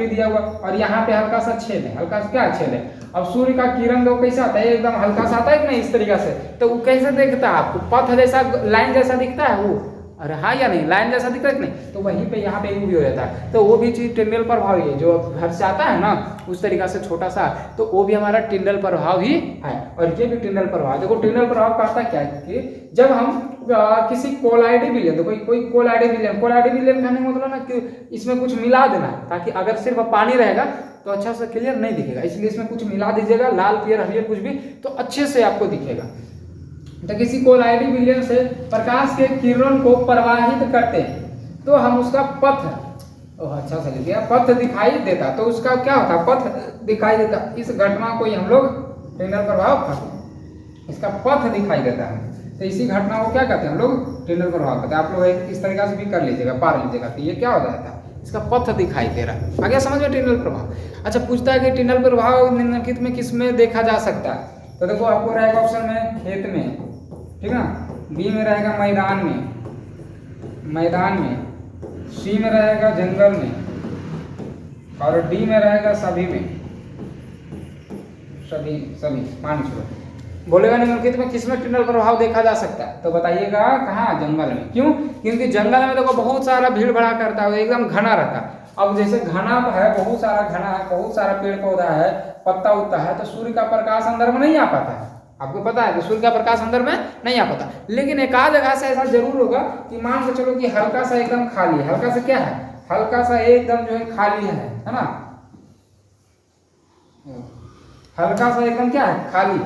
दिया हुआ और यहाँ पे हल्का सा छेद है, हल्का सा क्या छेद है। अब सूर्य का किरण वो कैसा आता है, एकदम हल्का सा आता है कि नहीं, इस तरीका से। तो वो कैसे दिखता है आपको, पथ जैसा, लाइन जैसा दिखता है वो, अरे हाँ या नहीं, लाइन जैसा दिखता है कि नहीं। तो वहीं पे यहाँ पे भी हो जाता है। तो वो भी चीज टिंडल प्रभाव ही है, जो घर से आता है ना उस तरीका से छोटा सा, तो वो भी हमारा टिंडल प्रभाव ही है। और ये भी टिंडल प्रभाव। देखो टिंडल प्रभाव कहता क्या है कि जब हम किसी कोलाइडी विलयन, तो कोई कोलाइडी विलयन कहने का मतलब ना कि इसमें कुछ मिला देना, ताकि अगर सिर्फ पानी रहेगा तो अच्छा से क्लियर नहीं दिखेगा, इसलिए इसमें कुछ मिला दीजिएगा, लाल पीयर हरियर कुछ भी, तो अच्छे से आपको दिखेगा। तो किसी कोलाइडी विलयन से प्रकाश के किरण को प्रवाहित करते हैं तो हम उसका पथ, अच्छा से लिख दिया, पथ दिखाई देता। तो उसका क्या होता है, पथ दिखाई देता। इस घटना को ही हम लोग टिंडल प्रभाव कहते हैं, इसका पथ दिखाई देता है। तो इसी घटना को क्या कहते हैं हम लोग, टिंडल प्रभाव कहते हैं। आप लोग इस तरीके से भी कर लीजिएगा, पार लीजिएगा। तो ये क्या हो जाता है, इसका पथ दिखाई दे रहा है। आगे समझ में टिंडल प्रभाव। अच्छा पूछता है कि टिंडल प्रभाव निम्नलिखित में किस में देखा जा सकता है। तो देखो आपको रहेगा ऑप्शन में खेत में, ठीक है, बी में रहेगा मैदान में, सी में रहेगा जंगल में, और डी में रहेगा सभी में, सभी सभी मान चलो। बोलेगा निम्नलिखित में किसमें टिंडल प्रभाव देखा जा सकता है, तो बताइएगा कहाँ, जंगल में। क्यों? क्योंकि जंगल में देखो बहुत सारा भीड़ भड़ा करता है, एकदम घना रहता है। अब जैसे घना है, बहुत सारा घना है, बहुत सारा पेड़ पौधा है, पत्ता उत्ता है, तो सूर्य का प्रकाश अंदर में नहीं आ पाता है। आपको पता है कि सूर्य का प्रकाश अंदर में नहीं आ पाता। लेकिन एक आध जगह से ऐसा जरूर होगा कि मान के चलो कि हल्का सा एकदम खाली है, हल्का सा क्या है, हल्का सा एकदम जो है खाली है ना, हल्का सा एकदम क्या है, खाली।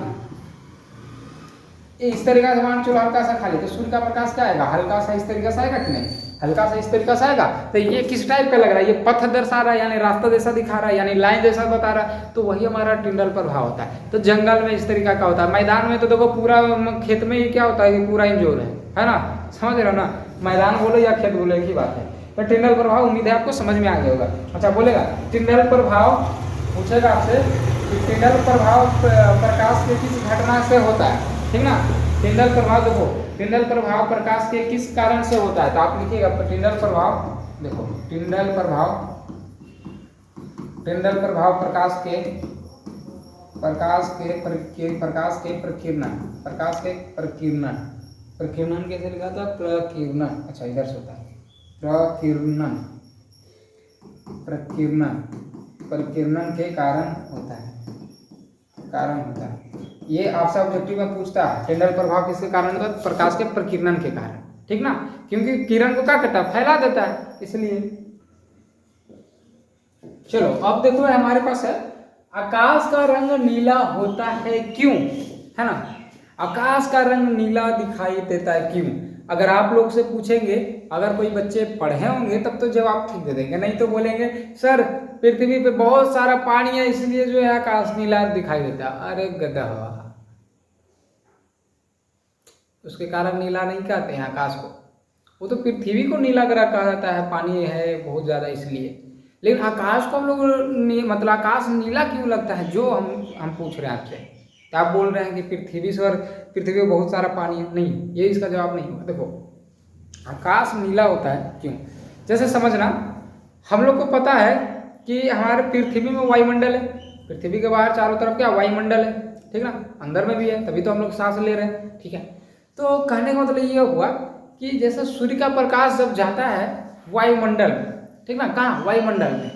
इस तरीका से मान चलो हल्का सा खाली, तो सूर्य का प्रकाश क्या आएगा, हल्का सा इस तरीका से आएगा कि नहीं, हल्का सा इस तरीका से आएगा। तो ये किस टाइप का लग रहा है, ये पथ दर्शा रहा है, यानी रास्ता जैसा दिखा रहा है, यानी लाइन जैसा बता रहा है, तो वही हमारा टिंडल प्रभाव होता है। तो जंगल में इस तरीका का होता है। मैदान में तो देखो पूरा खेत में ही क्या होता है कि पूरा इंजोर है ना, समझ रहे हो ना, मैदान बोलो या खेत बोलो एक ही बात है। तो टिंडल प्रभाव उम्मीद है आपको समझ में आ गया होगा। अच्छा बोलेगा टिंडल प्रभाव, पूछेगा आपसे कि टिंडल प्रभाव प्रकाश के किस घटना से होता है, ठीक ना। टिंडल प्रभाव देखो, टिंडल प्रभाव प्रकाश के किस कारण से होता है, तो आप लिखिएगा टिंडल प्रभाव। देखो टिंडल प्रभाव, टिंडल प्रभाव प्रकाश के प्रकीर्णन, प्रकीर्णन कैसे लिखा था, प्रकीर्णन, अच्छा इधर से होता है प्रकीर्णन, प्रकीर्णन के कारण होता है, ये आपसे ऑब्जेक्टिव में पूछता है। टिंडल प्रभाव किसके कारण होता है, प्रकाश के प्रकीर्णन के कारण, ठीक ना, क्योंकि किरण को क्या करता है, फैला देता है, इसलिए। चलो अब देखो हमारे पास है आकाश का रंग नीला होता है क्यों, है ना, आकाश का रंग नीला दिखाई देता है क्यों। अगर आप लोग से पूछेंगे, अगर कोई बच्चे पढ़े होंगे तब तो जवाब ठीक दे देंगे, नहीं तो बोलेंगे सर पृथ्वी पे बहुत सारा पानी है इसलिए जो है आकाश नीला दिखाई देता है। अरे गधा, उसके कारण नीला नहीं कहते हैं आकाश को, वो तो पृथ्वी को नीला ग्रह कहा जाता है, पानी है बहुत ज्यादा इसलिए। लेकिन आकाश को हम लोग मतलब आकाश नीला क्यों लगता है, जो हम पूछ रहे हैं आपसे, तो आप बोल रहे हैं कि पृथ्वी में बहुत सारा पानी है, नहीं, ये इसका जवाब नहीं होगा। देखो आकाश नीला होता है क्यों, जैसे समझना, हम लोग को पता है कि हमारे पृथ्वी में वायुमंडल है, पृथ्वी के बाहर चारों तरफ क्या वायुमंडल है, ठीक ना, अंदर में भी है, तभी तो हम लोग सांस ले रहे हैं, ठीक है। तो कहने का मतलब ये हुआ कि जैसे सूर्य का प्रकाश जब जाता है वायुमंडल में, ठीक ना, कहाँ, वायुमंडल में,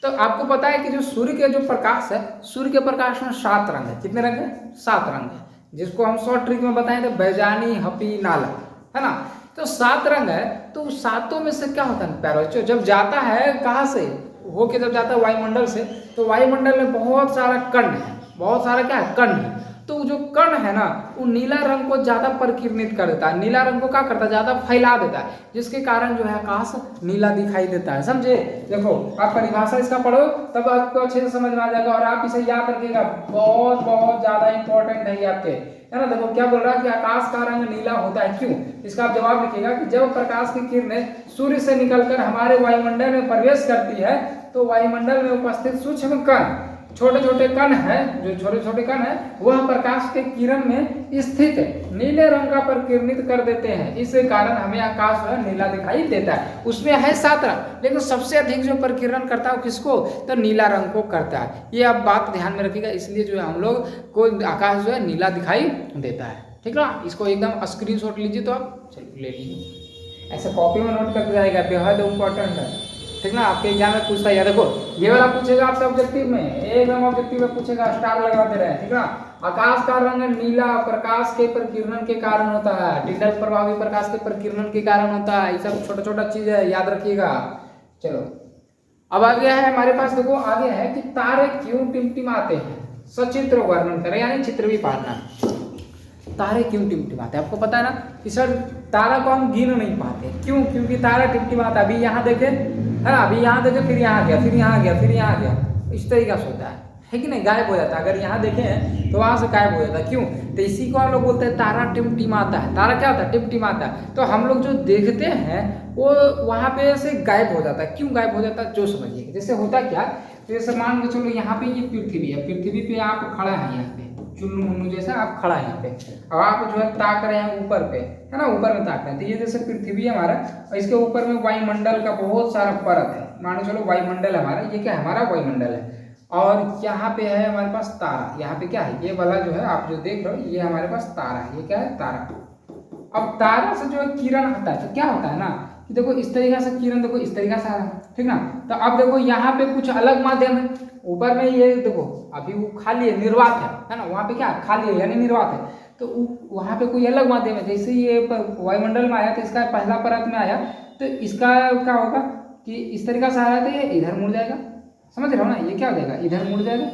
तो आपको पता है कि जो सूर्य के जो प्रकाश है, सूर्य के प्रकाश में 7 रंग है। कितने रंग है, 7 रंग है, जिसको हम शॉर्ट ट्रिक में बताएं तो बैजानी, हपी, नाला, है ना। तो 7 रंग है, तो सातों में से क्या होता है प्यारो, जब जाता है कहाँ से होके, जब जाता है वायुमंडल से, तो वायुमंडल में बहुत सारा कण है, बहुत सारा क्या है, कण है। तो जो कण है ना, वो नीला रंग को ज्यादा परिकीर्णित कर देता है, नीला रंग को क्या करता है, ज्यादा फैला देता है, जिसके कारण जो है आकाश नीला दिखाई देता है, समझे। देखो आप परिभाषा इसका पढ़ो तब आपको अच्छे से समझ में आ जाएगा, और आप इसे याद रखिएगा, बहुत बहुत ज्यादा इंपॉर्टेंट है ये आपके, है ना। देखो क्या बोल रहा है कि आकाश का रंग नीला होता है क्यों, इसका आप जवाब लिखिएगा कि जब प्रकाश की किरणें सूर्य से निकलकर हमारे वायुमंडल में प्रवेश करती है, तो वायुमंडल में उपस्थित सूक्ष्म कण, छोटे छोटे कण है, जो छोटे छोटे कण है, वह प्रकाश के किरण में स्थित नीले रंग का परिकीर्णित कर देते हैं, इस कारण हमें आकाश जो है नीला दिखाई देता है। उसमें है 7 रंग, लेकिन सबसे अधिक जो परिकीर्णन करता है किसको, तो नीला रंग को करता है। ये आप बात ध्यान में रखिएगा, इसलिए जो है हम लोग को आकाश जो है नीला दिखाई देता है, ठीक ना। इसको एकदम स्क्रीनशॉट लीजिए, तो आप चलिए ले लीजिए, ऐसे कॉपी में नोट करके जाएगा, बेहद इंपॉर्टेंट है, ठीक ना। आपके एग्जाम में पूछता है, देखो ये वाला पूछेगा आपसे ऑब्जेक्टिव में, एकदम ऑब्जेक्टिव में पूछेगा, स्टार लगा दे रहे हैं, ठीक ना। आकाश का रंग नीला प्रकाश के परिकीर्णन के कारण होता है, टिंडल प्रभाव भी प्रकाश के परिकीर्णन के कारण होता है, ये सब छोटा छोटा चीज है, याद रखिएगा। चलो अब आ गया है हमारे पास, देखो आगे है कि तारे क्यों टिमटिमाते हैं, सचित्र वर्णन करें, यानी चित्र भी पाड़ना, तारे क्यों टिमटिमाते हैं। आपको पता है ना कि सर तारा को हम गिन नहीं पाते, क्यों, क्योंकि तारा टिमटिमाता, अभी यहाँ देखे, है ना, अभी यहाँ देखे, फिर यहाँ गया, फिर यहाँ गया, फिर यहाँ गया, इस तरीका से होता है कि नहीं, गायब हो जाता है। अगर यहाँ देखें तो वहाँ से गायब हो जाता है, क्यों, तो इसी को हम लोग बोलते हैं तारा टिमटिमाता है। तारा क्या होता है, टिमटिमाता है। तो हम लोग जो देखते हैं वो वहाँ पे से गायब हो जाता है, क्यों गायब हो जाता है, जो समझिए। जैसे होता क्या, जैसे मान के चलो यहाँ पे ये पृथ्वी है, पृथ्वी पे आप खड़ा है, यहाँ पे चुन्नू मुन्नू जैसा आप खड़ा है यहाँ पे, अब आप जो है ताक रहे हैं ऊपर पे, है ना, ऊपर में ताक रहे हैं, तो ये जैसे पृथ्वी है हमारा, और इसके ऊपर में वायुमंडल का बहुत सारा परत है, मान लो चलो वायुमंडल है हमारा, ये क्या है हमारा वायुमंडल है, और यहाँ पे है हमारे पास तारा, यहाँ पे क्या है ये वाला जो है आप जो देख रहे हो ये हमारे पास तारा है, ये क्या है तारा। अब तारा से जो है किरण आता है तो क्या होता है ना कि देखो इस तरीका से किरण देखो इस तरीका से आ रहा है, ठीक ना। तो अब देखो यहाँ पे कुछ अलग माध्यम है, ऊपर में ये देखो अभी वो खाली है, निर्वात है ना, वहाँ पे क्या खाली है यानी निर्वात है, तो वहाँ पे कोई अलग माध्यम है। जैसे ये वायुमंडल में आया तो इसका पहला परत में आया तो इसका क्या होगा कि इस तरीका से आ रहा है तो ये इधर मुड़ जाएगा, समझ रहे हो ना, ये क्या हो जाएगा इधर मुड़ जाएगा,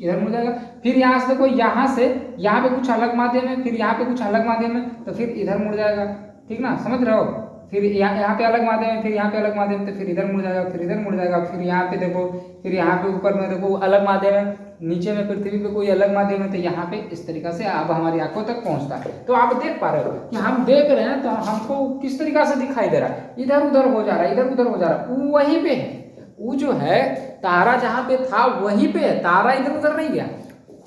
इधर मुड़ जाएगा। फिर यहाँ से देखो यहाँ से यहाँ पे कुछ अलग माध्यम है, फिर यहाँ पे कुछ अलग माध्यम है तो फिर इधर मुड़ जाएगा, ठीक ना, समझ रहे हो। फिर यहाँ पे अलग माध्यम है, फिर यहाँ पे अलग माध्यम है तो फिर इधर मुड़ जाएगा, फिर इधर मुड़ जाएगा। फिर यहाँ पे देखो, फिर यहाँ पे ऊपर में देखो अलग माध्यम है, नीचे में पृथ्वी पे कोई अलग माध्यम है, तो यहाँ पे इस तरीका से अब हमारी आंखों तक पहुँचता है। तो आप देख पा रहे हो कि हम देख रहे हैं तो हमको किस तरीका से दिखाई दे रहा है, इधर उधर हो जा रहा है, इधर उधर हो जा रहा है, वो वहीं पे है, वो जो है तारा जहाँ पे था वहीं पे है, तारा इधर उधर नहीं गया।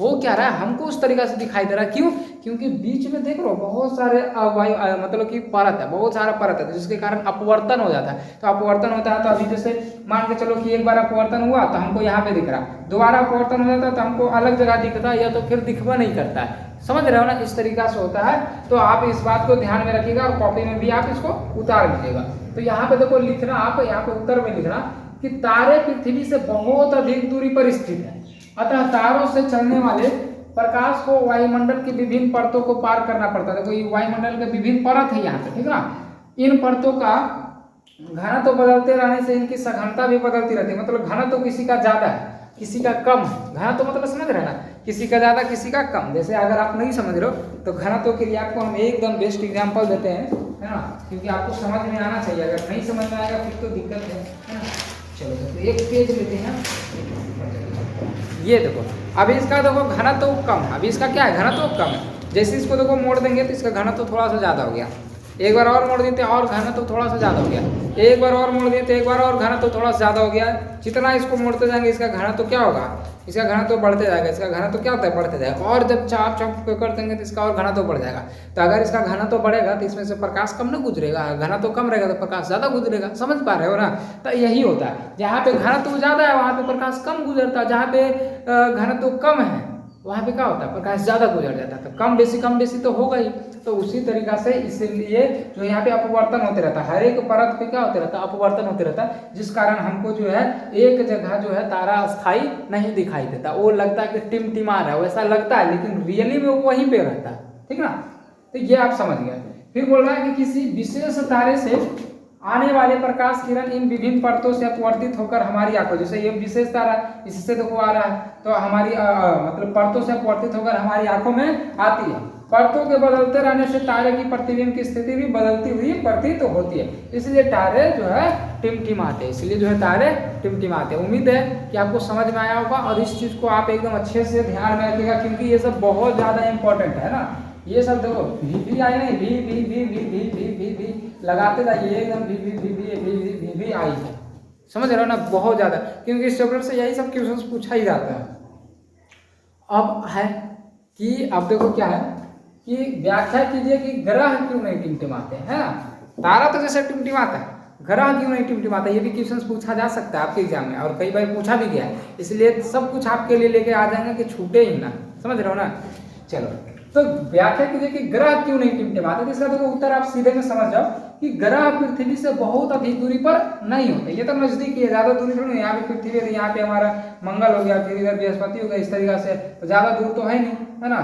हो क्या रहा है हमको उस तरीका से दिखाई दे रहा है, क्यों, क्योंकि बीच में देख लो बहुत सारे वायु मतलब कि परत है, बहुत सारा परत है, जिसके कारण अपवर्तन हो जाता है। तो अपवर्तन होता है तो अभी जैसे मान के चलो कि एक बार अपवर्तन हुआ तो हमको यहाँ पे दिख रहा, दोबारा अपवर्तन हो जाता है तो हमको अलग जगह दिखता है या तो फिर दिखवा नहीं करता है, समझ रहे हो ना, इस तरीका से होता है। तो आप इस बात को ध्यान में रखिएगा और कॉपी में भी आप इसको उतार लीजिएगा। तो यहाँ पे देखो लिखना, आप यहाँ पे उत्तर में लिखना कि तारे पृथ्वी से बहुत अधिक दूरी पर स्थित है, अतः तारों से चलने वाले प्रकाश को वायुमंडल की विभिन्न परतों को पार करना पड़ता है। देखो ये वायुमंडल के विभिन्न परत है यहाँ पे, ठीक ना। इन परतों का घनत्व तो बदलते रहने से इनकी सघनता भी बदलती रहती है, मतलब घनत्व तो किसी का ज्यादा है किसी का कम है, घनत्व तो मतलब समझ रहे ना, किसी का ज्यादा किसी का कम। जैसे अगर आप नहीं समझ रहे हो तो घनत्व के लिए आपको हम एकदम बेस्ट एग्जाम्पल देते हैं, है ना, क्योंकि आपको समझ में आना चाहिए, अगर नहीं समझ में आएगा फिर तो दिक्कत है ना। चलो तो एक पेज लेते हैं, ये देखो अभी इसका देखो घनत्व तो कम है, अभी इसका क्या है घनत्व तो कम है। जैसे इसको देखो मोड़ देंगे तो इसका घनत्व थोड़ा सा ज़्यादा हो गया, एक बार और मोड़ देते और घनत्व थोड़ा सा ज़्यादा हो गया, एक बार और मोड़ देते एक बार और घनत्व थोड़ा सा ज़्यादा हो गया। जितना इसको मोड़ते जाएंगे इसका घनत्व क्या होगा, इसका घनत्व बढ़ते जाएगा, इसका घनत्व क्या होता है बढ़ते जाएगा, और जब चाप चाप कर देंगे तो इसका और घनत्व बढ़ जाएगा। तो अगर इसका घनत्व बढ़ेगा तो इसमें से प्रकाश कम न गुजरेगा, घनत्व कम रहेगा तो प्रकाश ज़्यादा गुजरेगा, समझ पा रहे हो ना। तो यही होता है, जहाँ पे घनत्व ज़्यादा है वहाँ पे प्रकाश कम गुजरता है, जहाँ पे घनत्व कम है वहाँ पे क्या होता है प्रकाश ज़्यादा गुजर जाता है। तो कम बेसी तो होगा ही। तो उसी तरीका से इसलिए जो यहाँ पे अपवर्तन होते रहता है, हर एक परत पे क्या होते रहता है अपवर्तन होते रहता है, जिस कारण हमको जो है एक जगह जो है तारा स्थायी नहीं दिखाई देता, वो लगता है कि टिमटिमा रहा है, वैसा लगता है लेकिन रियली में वो वहीं पे रहता है, ठीक ना। तो ये आप समझ गए। फिर बोल रहा है कि किसी विशेष तारे से आने वाले प्रकाश किरण इन विभिन्न परतों से अपवर्तित होकर हमारी आंखों, जैसे ये विशेष तारा इससे देखो आ रहा है तो हमारी मतलब परतों से अपवर्तित होकर हमारी आंखों में आती है। परतों के बदलते रहने से तारे की प्रतिबिंब की स्थिति भी बदलती हुई प्रतीत होती है, इसलिए तारे जो है टिमटिमाते हैं, इसलिए जो है तारे टिमटिमाते हैं। उम्मीद है कि आपको समझ में आया होगा और इस चीज को आप एकदम अच्छे से ध्यान में रखिएगा, क्योंकि ये सब बहुत ज्यादा इंपॉर्टेंट है ना। ये सब देखो भी आई नहीं, भी लगाते जाइए एकदम भी आई है, समझ रहे हो ना, बहुत ज्यादा, क्योंकि इस चैप्टर से यही सब क्वेश्चंस पूछा ही जाता है। अब है कि अब देखो क्या है कि व्याख्या कीजिए कि ग्रह क्यों नहीं टिमटिमाते हैं, ना। तारा तो जैसे टिमटिमाता है, ग्रह क्यों नहीं टिमटिमाता, ये भी क्वेश्चंस पूछा जा सकता है आपके एग्जाम में और कई बार पूछा भी गया है, इसलिए सब कुछ आपके लिए लेके आ जाएंगे कि छूटे ही ना, समझ रहे हो ना। चलो तो व्याख्या कीजिए कि ग्रह क्यों नहीं टिमटिमाते। इसका देखो उत्तर आप सीधे में समझ जाओ कि ग्रह पृथ्वी से बहुत अधिक दूरी पर नहीं होते, ये तो नजदीक है, ज्यादा दूरी थोड़ी, यहाँ पे पृथ्वी है, यहाँ पे हमारा मंगल हो गया, फिर इधर बृहस्पति हो गया, इस तरीका से तो ज्यादा दूर तो है नहीं, है ना।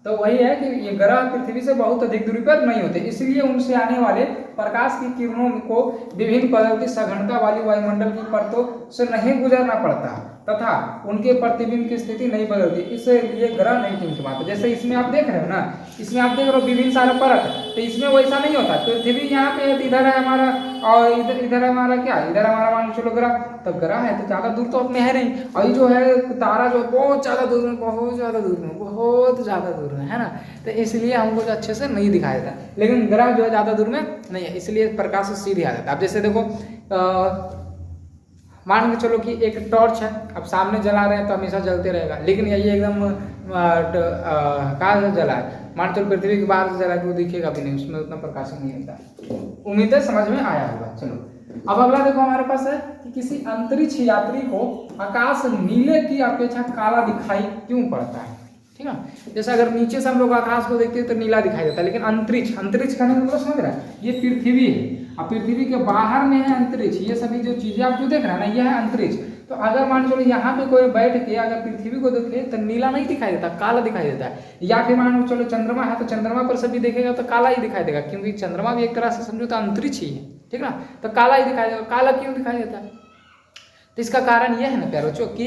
तो वही है कि ये ग्रह पृथ्वी से बहुत अधिक दूरी पर नहीं होते, इसलिए उनसे आने वाले प्रकाश की किरणों को विभिन्न बदलती सघनता वाली वायुमंडल की परतों से नहीं गुजरना पड़ता तथा उनके प्रतिबिंब की स्थिति नहीं बदलती, इसलिए ग्रह नहीं टिमटिमाते। जैसे इसमें आप देख रहे हो ना, इसमें आप देख रहे हो विभिन्न सारे परत, तो इसमें वैसा नहीं होता। पृथ्वी यहाँ पे इधर है हमारा और इधर हमारा क्या, इधर हमारा मान चलो ग्रह, तो ग्रह है तो ज्यादा दूर तो अपने है नहीं, और ये जो है तारा जो बहुत ज्यादा दूर में, बहुत ज्यादा दूर में, बहुत ज्यादा दूर में, है ना। तो इसलिए हमको जो अच्छे से नहीं दिखाई देता, लेकिन ग्रह जो है ज्यादा दूर में नहीं है, इसलिए प्रकाश सीधे आ जाता है। अब जैसे देखो मान के चलो कि एक टॉर्च है, अब सामने जला रहे हैं तो हमेशा जलते रहेगा, लेकिन ये एकदम कहाँ से जला है, मान चलो पृथ्वी के बाहर से जला है तो वो दिखेगा भी नहीं, उसमें उतना प्रकाश नहीं होता। उम्मीद है समझ में आया होगा। चलो अब अगला देखो हमारे पास है कि किसी अंतरिक्ष यात्री को आकाश नीले की अपेक्षा काला दिखाई क्यों पड़ता है। ठीक है, जैसे अगर नीचे से हम लोग आकाश को देखते हैं तो नीला दिखाई देता है, लेकिन अंतरिक्ष, अंतरिक्ष का मतलब समझ रहा है, ये पृथ्वी है, अब पृथ्वी के बाहर में है अंतरिक्ष, ये सभी जो चीजें आप जो देख रहे हैं ना, ये है अंतरिक्ष। तो अगर मान चलो यहाँ पे कोई बैठ के अगर पृथ्वी को देखे तो नीला नहीं दिखाई देता, काला दिखाई देता है। या फिर मान चलो चंद्रमा है तो चंद्रमा पर सभी देखेगा तो काला ही दिखाई देगा, क्योंकि चंद्रमा भी एक तरह से समझो तो अंतरिक्ष ही है, ठीक ना, तो काला ही दिखाई देगा। काला क्यों दिखाई देता है? तो इसका कारण यह है ना प्यारो बच्चों कि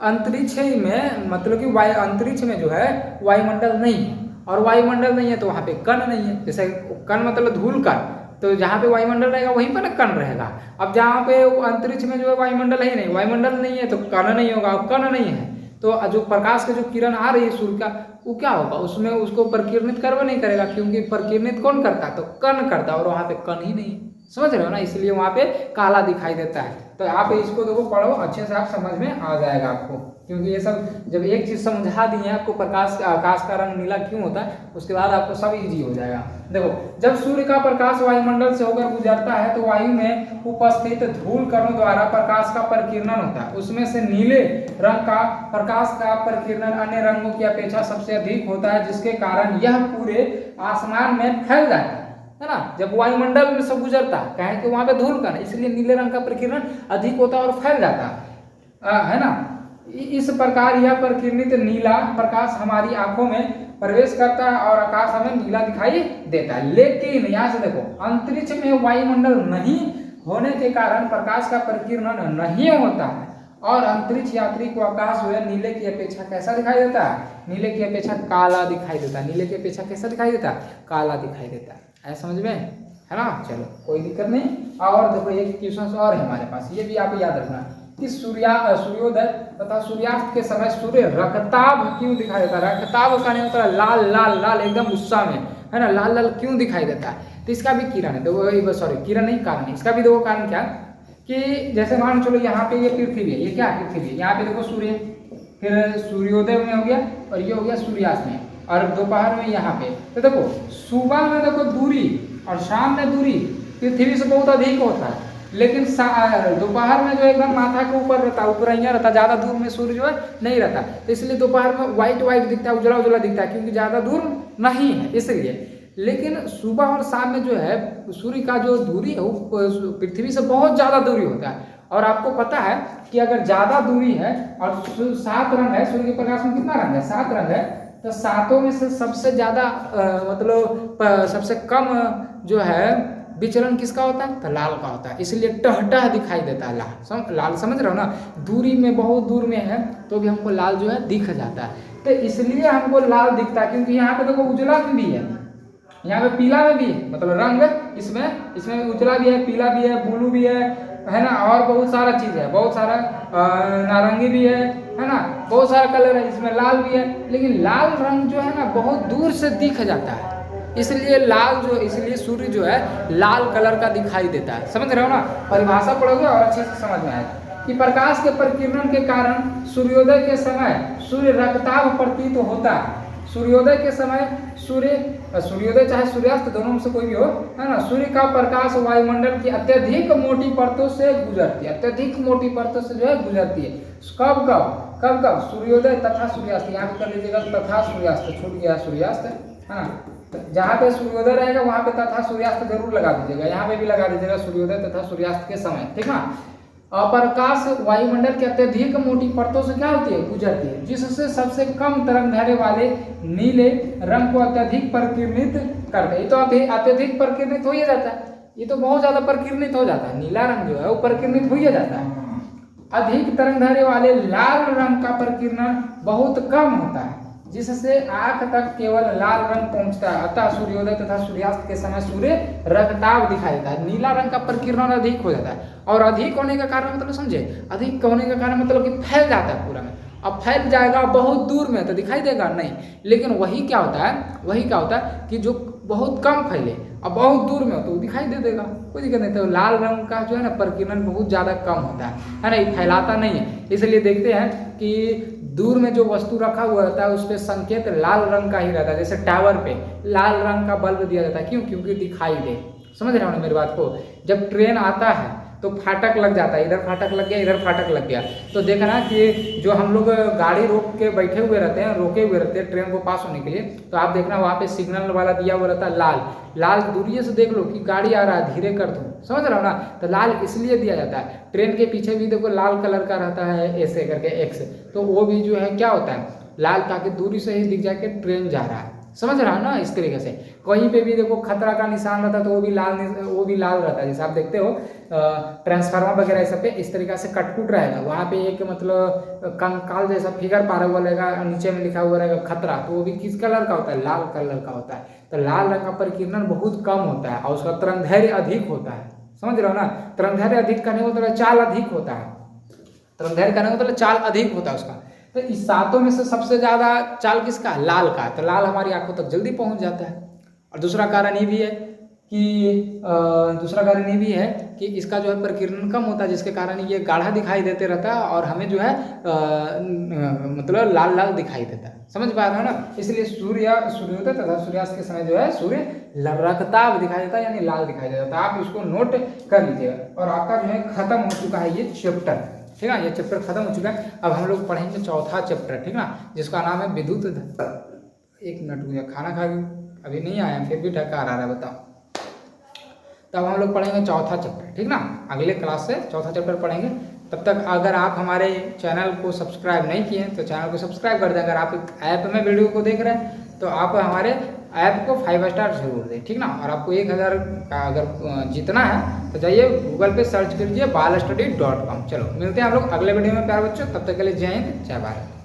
अंतरिक्ष में मतलब कि अंतरिक्ष में जो है वायुमंडल नहीं है, और वायुमंडल नहीं है तो वहाँ पे कण नहीं है। जैसे कण मतलब धूल कण, तो जहाँ पे वायुमंडल रहेगा वहीं पर ना कण रहेगा। अब जहाँ पे अंतरिक्ष में जो है वायुमंडल है नहीं, वायुमंडल नहीं है तो कण नहीं होगा, और कण नहीं है तो जो प्रकाश का जो किरण आ रही है सूर्य का, वो क्या होगा, उसमें उसको प्रकिरणित करवा नहीं करेगा, क्योंकि प्रकिरणित कौन करता है, तो कण करता है, और वहाँ पे कण ही नहीं, समझ रहे हो ना, इसलिए वहाँ पे काला दिखाई देता है। तो आप इसको देखो पढ़ो अच्छे से, आप समझ में आ जाएगा आपको, क्योंकि ये सब जब एक चीज समझा दी है आपको, प्रकाश आकाश का रंग नीला क्यों होता है, उसके बाद आपको सब इजी हो जाएगा। देखो, जब सूर्य का प्रकाश वायुमंडल से होकर गुजरता है तो वायु में उपस्थित धूल कणों द्वारा प्रकाश का प्रकीर्णन होता है। उसमें से नीले रंग का प्रकाश का प्रकीर्णन अन्य रंगों की अपेक्षा सबसे अधिक होता है, जिसके कारण यह पूरे आसमान में फैल जाता है ना। जब वायुमंडल में सब गुजरता है, कहें कि वहां पे धूल कण, इसलिए नीले रंग का प्रकीर्णन अधिक होता है और फैल जाता है ना। इस प्रकार यह प्रकीर्णित नीला प्रकाश हमारी आंखों में प्रवेश करता है और आकाश हमें नीला दिखाई देता है। लेकिन यहाँ से देखो, अंतरिक्ष में वायुमंडल नहीं होने के कारण प्रकाश का प्रकीर्णन नहीं होता है, और अंतरिक्ष यात्री को आकाश जो है नीले की अपेक्षा कैसा दिखाई देता है, नीले की अपेक्षा काला दिखाई देता है। नीले की अपेक्षा कैसा दिखाई देता है, काला दिखाई देता है। समझ में है ना, चलो कोई दिक्कत नहीं। और देखो एक क्वेश्चन और है हमारे पास, ये भी आप याद रखना कि सूर्योदय तथा सूर्यास्त के समय सूर्य रक्ताभ क्यों दिखाई देता है। रक्ताभ का नहीं होता लाल लाल लाल एकदम गुस्सा में, है ना, लाल लाल क्यों दिखाई देता है। तो इसका भी किरण है, देखो सॉरी किरण नहीं कारण है, इसका भी देखो कारण क्या कि जैसे मान चलो यहाँ पे ये पृथ्वी है, ये क्या पृथ्वी है, यहाँ पे देखो सूर्य, फिर सूर्योदय में हो गया और ये हो गया सूर्यास्त में, और दोपहर में यहाँ पे। तो देखो सुबह में देखो दूरी और शाम में दूरी पृथ्वी से बहुत अधिक होता है, लेकिन दोपहर में जो एकदम माथा के ऊपर रहता है, ऊपर यहाँ रहता है, ज़्यादा दूर में सूर्य जो है नहीं रहता, तो इसलिए दोपहर में व्हाइट व्हाइट दिखता है, उजला उजला दिखता है, क्योंकि ज़्यादा दूर नहीं है इसलिए। लेकिन सुबह और शाम में जो है सूर्य का जो दूरी है वो पृथ्वी से बहुत ज़्यादा दूरी होता है। और आपको पता है कि अगर ज़्यादा दूरी है और 7 रंग है, सूर्य के प्रकाश में कितना रंग है, 7 रंग है, तो 7 में से सबसे ज़्यादा मतलब सबसे कम जो है विचलन किसका होता है, तो लाल का होता है, इसलिए टह दिखाई देता है लाल। लाल समझ रहे हो ना, दूरी में बहुत दूर में है तो भी हमको लाल जो है दिख जाता है, तो इसलिए हमको लाल दिखता है। क्योंकि यहाँ पे देखो उजला भी है, यहाँ पे पीला में भी है, मतलब रंग इसमें उजला भी है, पीला भी है, ब्लू भी है ना, और बहुत सारा चीज है, बहुत सारा नारंगी भी है ना, बहुत सारा कलर है, इसमें लाल भी है। लेकिन लाल रंग जो है ना बहुत दूर से दिख जाता है, इसलिए इसलिए सूर्य जो है लाल कलर का दिखाई देता है। समझ रहे हो ना, परिभाषा पढ़ोगे और अच्छे से समझ में आएगा कि प्रकाश के प्रकीर्णन के कारण सूर्योदय के समय सूर्य रक्ताभ प्रतीत होता है। सूर्योदय के समय सूर्योदय चाहे सूर्यास्त दोनों में से कोई भी हो, है ना, सूर्य का प्रकाश वायुमंडल की अत्यधिक मोटी परतों से गुजरती है, अत्यधिक मोटी परतों से जो है गुजरती है। कब सूर्योदय तथा सूर्यास्त, यहाँ पे कर लीजिएगा तथा सूर्यास्त, छूट गया सूर्यास्त, है ना, जहाँ पे सूर्योदय रहेगा वहाँ पे तथा सूर्यास्त जरूर लगा दीजिएगा, यहाँ पे भी लगा दीजिएगा सूर्योदय तथा सूर्यास्त के समय, ठीक है। प्रकाश वायुमंडल की अत्यधिक मोटी परतों से क्या होती है, गुजरती है, जिससे सबसे कम तरंगदैर्घ्य वाले नीले रंग को अत्यधिक प्रकीर्णित करते हैं। ये तो अत्यधिक प्रकीर्णित हो ही जाता है, ये तो बहुत ज्यादा प्रकीर्णित हो जाता है, नीला रंग जो है वो प्रकीर्णित हो ही जाता है। अधिक तरंगदैर्घ्य वाले लाल रंग का प्रकीर्णन बहुत कम होता है, जिससे आंख तक केवल लाल रंग पहुंचता है। अतः सूर्योदय तथा सूर्यास्त के समय सूर्य रक्ताभ दिखाई देता है, नीला रंग का प्रकीर्णन अधिक हो जाता है। और अधिक होने का कारण मतलब समझे, अधिक होने का कारण मतलब कि फैल जाता है पूरा में। अब फैल जाएगा बहुत दूर में तो दिखाई देगा नहीं, लेकिन वही क्या होता है कि जो बहुत कम फैले अब बहुत दूर में हो तो दिखाई दे देगा, कोई दिक्कत नहीं। तो लाल रंग का जो है ना प्रकीर्णन बहुत ज़्यादा कम होता है ना, ये फैलाता नहीं है। इसलिए देखते हैं कि दूर में जो वस्तु रखा हुआ रहता है उस पर संकेत लाल रंग का ही रहता है। जैसे टावर पे लाल रंग का बल्ब दिया जाता है, क्योंकि दिखाई दे। समझ रहे हो ना मेरी बात को, जब ट्रेन आता है तो फाटक लग जाता है, इधर फाटक लग गया, इधर फाटक लग गया। तो देखना कि जो हम लोग गाड़ी रोक के बैठे हुए रहते हैं, रोके हुए रहते हैं ट्रेन को पास होने के लिए, तो आप देखना वहाँ पे सिग्नल वाला दिया हुआ रहता है लाल। लाल दूरिये से देख लो कि गाड़ी आ रहा है, धीरे कर दो, समझ रहे हो ना। तो लाल इसलिए दिया जाता है। ट्रेन के पीछे भी देखो लाल कलर का रहता है ऐसे करके एक्स, तो वो भी जो है क्या होता है लाल, ताकि दूरी से ही दिख जाए कि ट्रेन जा रहा है, समझ रहा है ना। इस तरीके से कहीं पे भी देखो खतरा का निशान रहता है तो वो भी लाल रहता है। जैसे आप देखते हो ट्रांसफार्मर वगैरह सब पे इस तरीके से कटकुट रहेगा, वहाँ पे एक मतलब कंकाल जैसा फिगर पारा हुआ रहेगा, नीचे में लिखा हुआ रहेगा खतरा, तो वो भी किस कलर का होता है, लाल कलर का होता है। तो लाल रंग का परिकिरण बहुत कम होता है और उसका तरंगधैर्य अधिक होता है, समझ रहे हो ना। तरंगधैर्य अधिक करने का मतलब चाल अधिक होता है, तरंगधैर्य करने का मतलब चाल अधिक होता है उसका। तो इस सातों में से सबसे ज्यादा चाल किसका, लाल का। तो लाल हमारी आंखों तक जल्दी पहुंच जाता है। और दूसरा कारण ये भी है कि इसका जो है प्रकीर्णन कम होता है, जिसके कारण ये गाढ़ा दिखाई देते रहता है और हमें जो है मतलब लाल लाल दिखाई देता है, समझ पा रहे हो ना। इसलिए सूर्योदय तथा सूर्यास्त के समय जो है सूर्य रक्ताभ दिखाई देता है, यानी लाल दिखाई देता है। आप इसको नोट कर लीजिएगा। और आपका जो है खत्म हो चुका है ये चैप्टर, ठीक है, ये चैप्टर खत्म हो चुका है। अब हम लोग पढ़ेंगे चौथा चैप्टर, ठीक ना, जिसका नाम है विद्युत। एक मिनट मुझे खाना खा अभी नहीं आया, फिर भी ढकार आ रहा है, बताओ। तब हम लोग पढ़ेंगे चौथा चैप्टर, ठीक ना, अगले क्लास से चौथा चैप्टर पढ़ेंगे। तब तक अगर आप हमारे चैनल को सब्सक्राइब नहीं किए तो चैनल को सब्सक्राइब कर दें। अगर आप ऐप में वीडियो को देख रहे हैं तो आप हमारे ऐप को 5 स्टार जरूर दें, ठीक ना। और आपको 1000 का अगर जीतना है तो जाइए गूगल पे सर्च कीजिए balstudy.com। चलो मिलते हैं हम लोग अगले वीडियो में प्यारे बच्चों, तब तक के लिए जय हिंद जय भारत।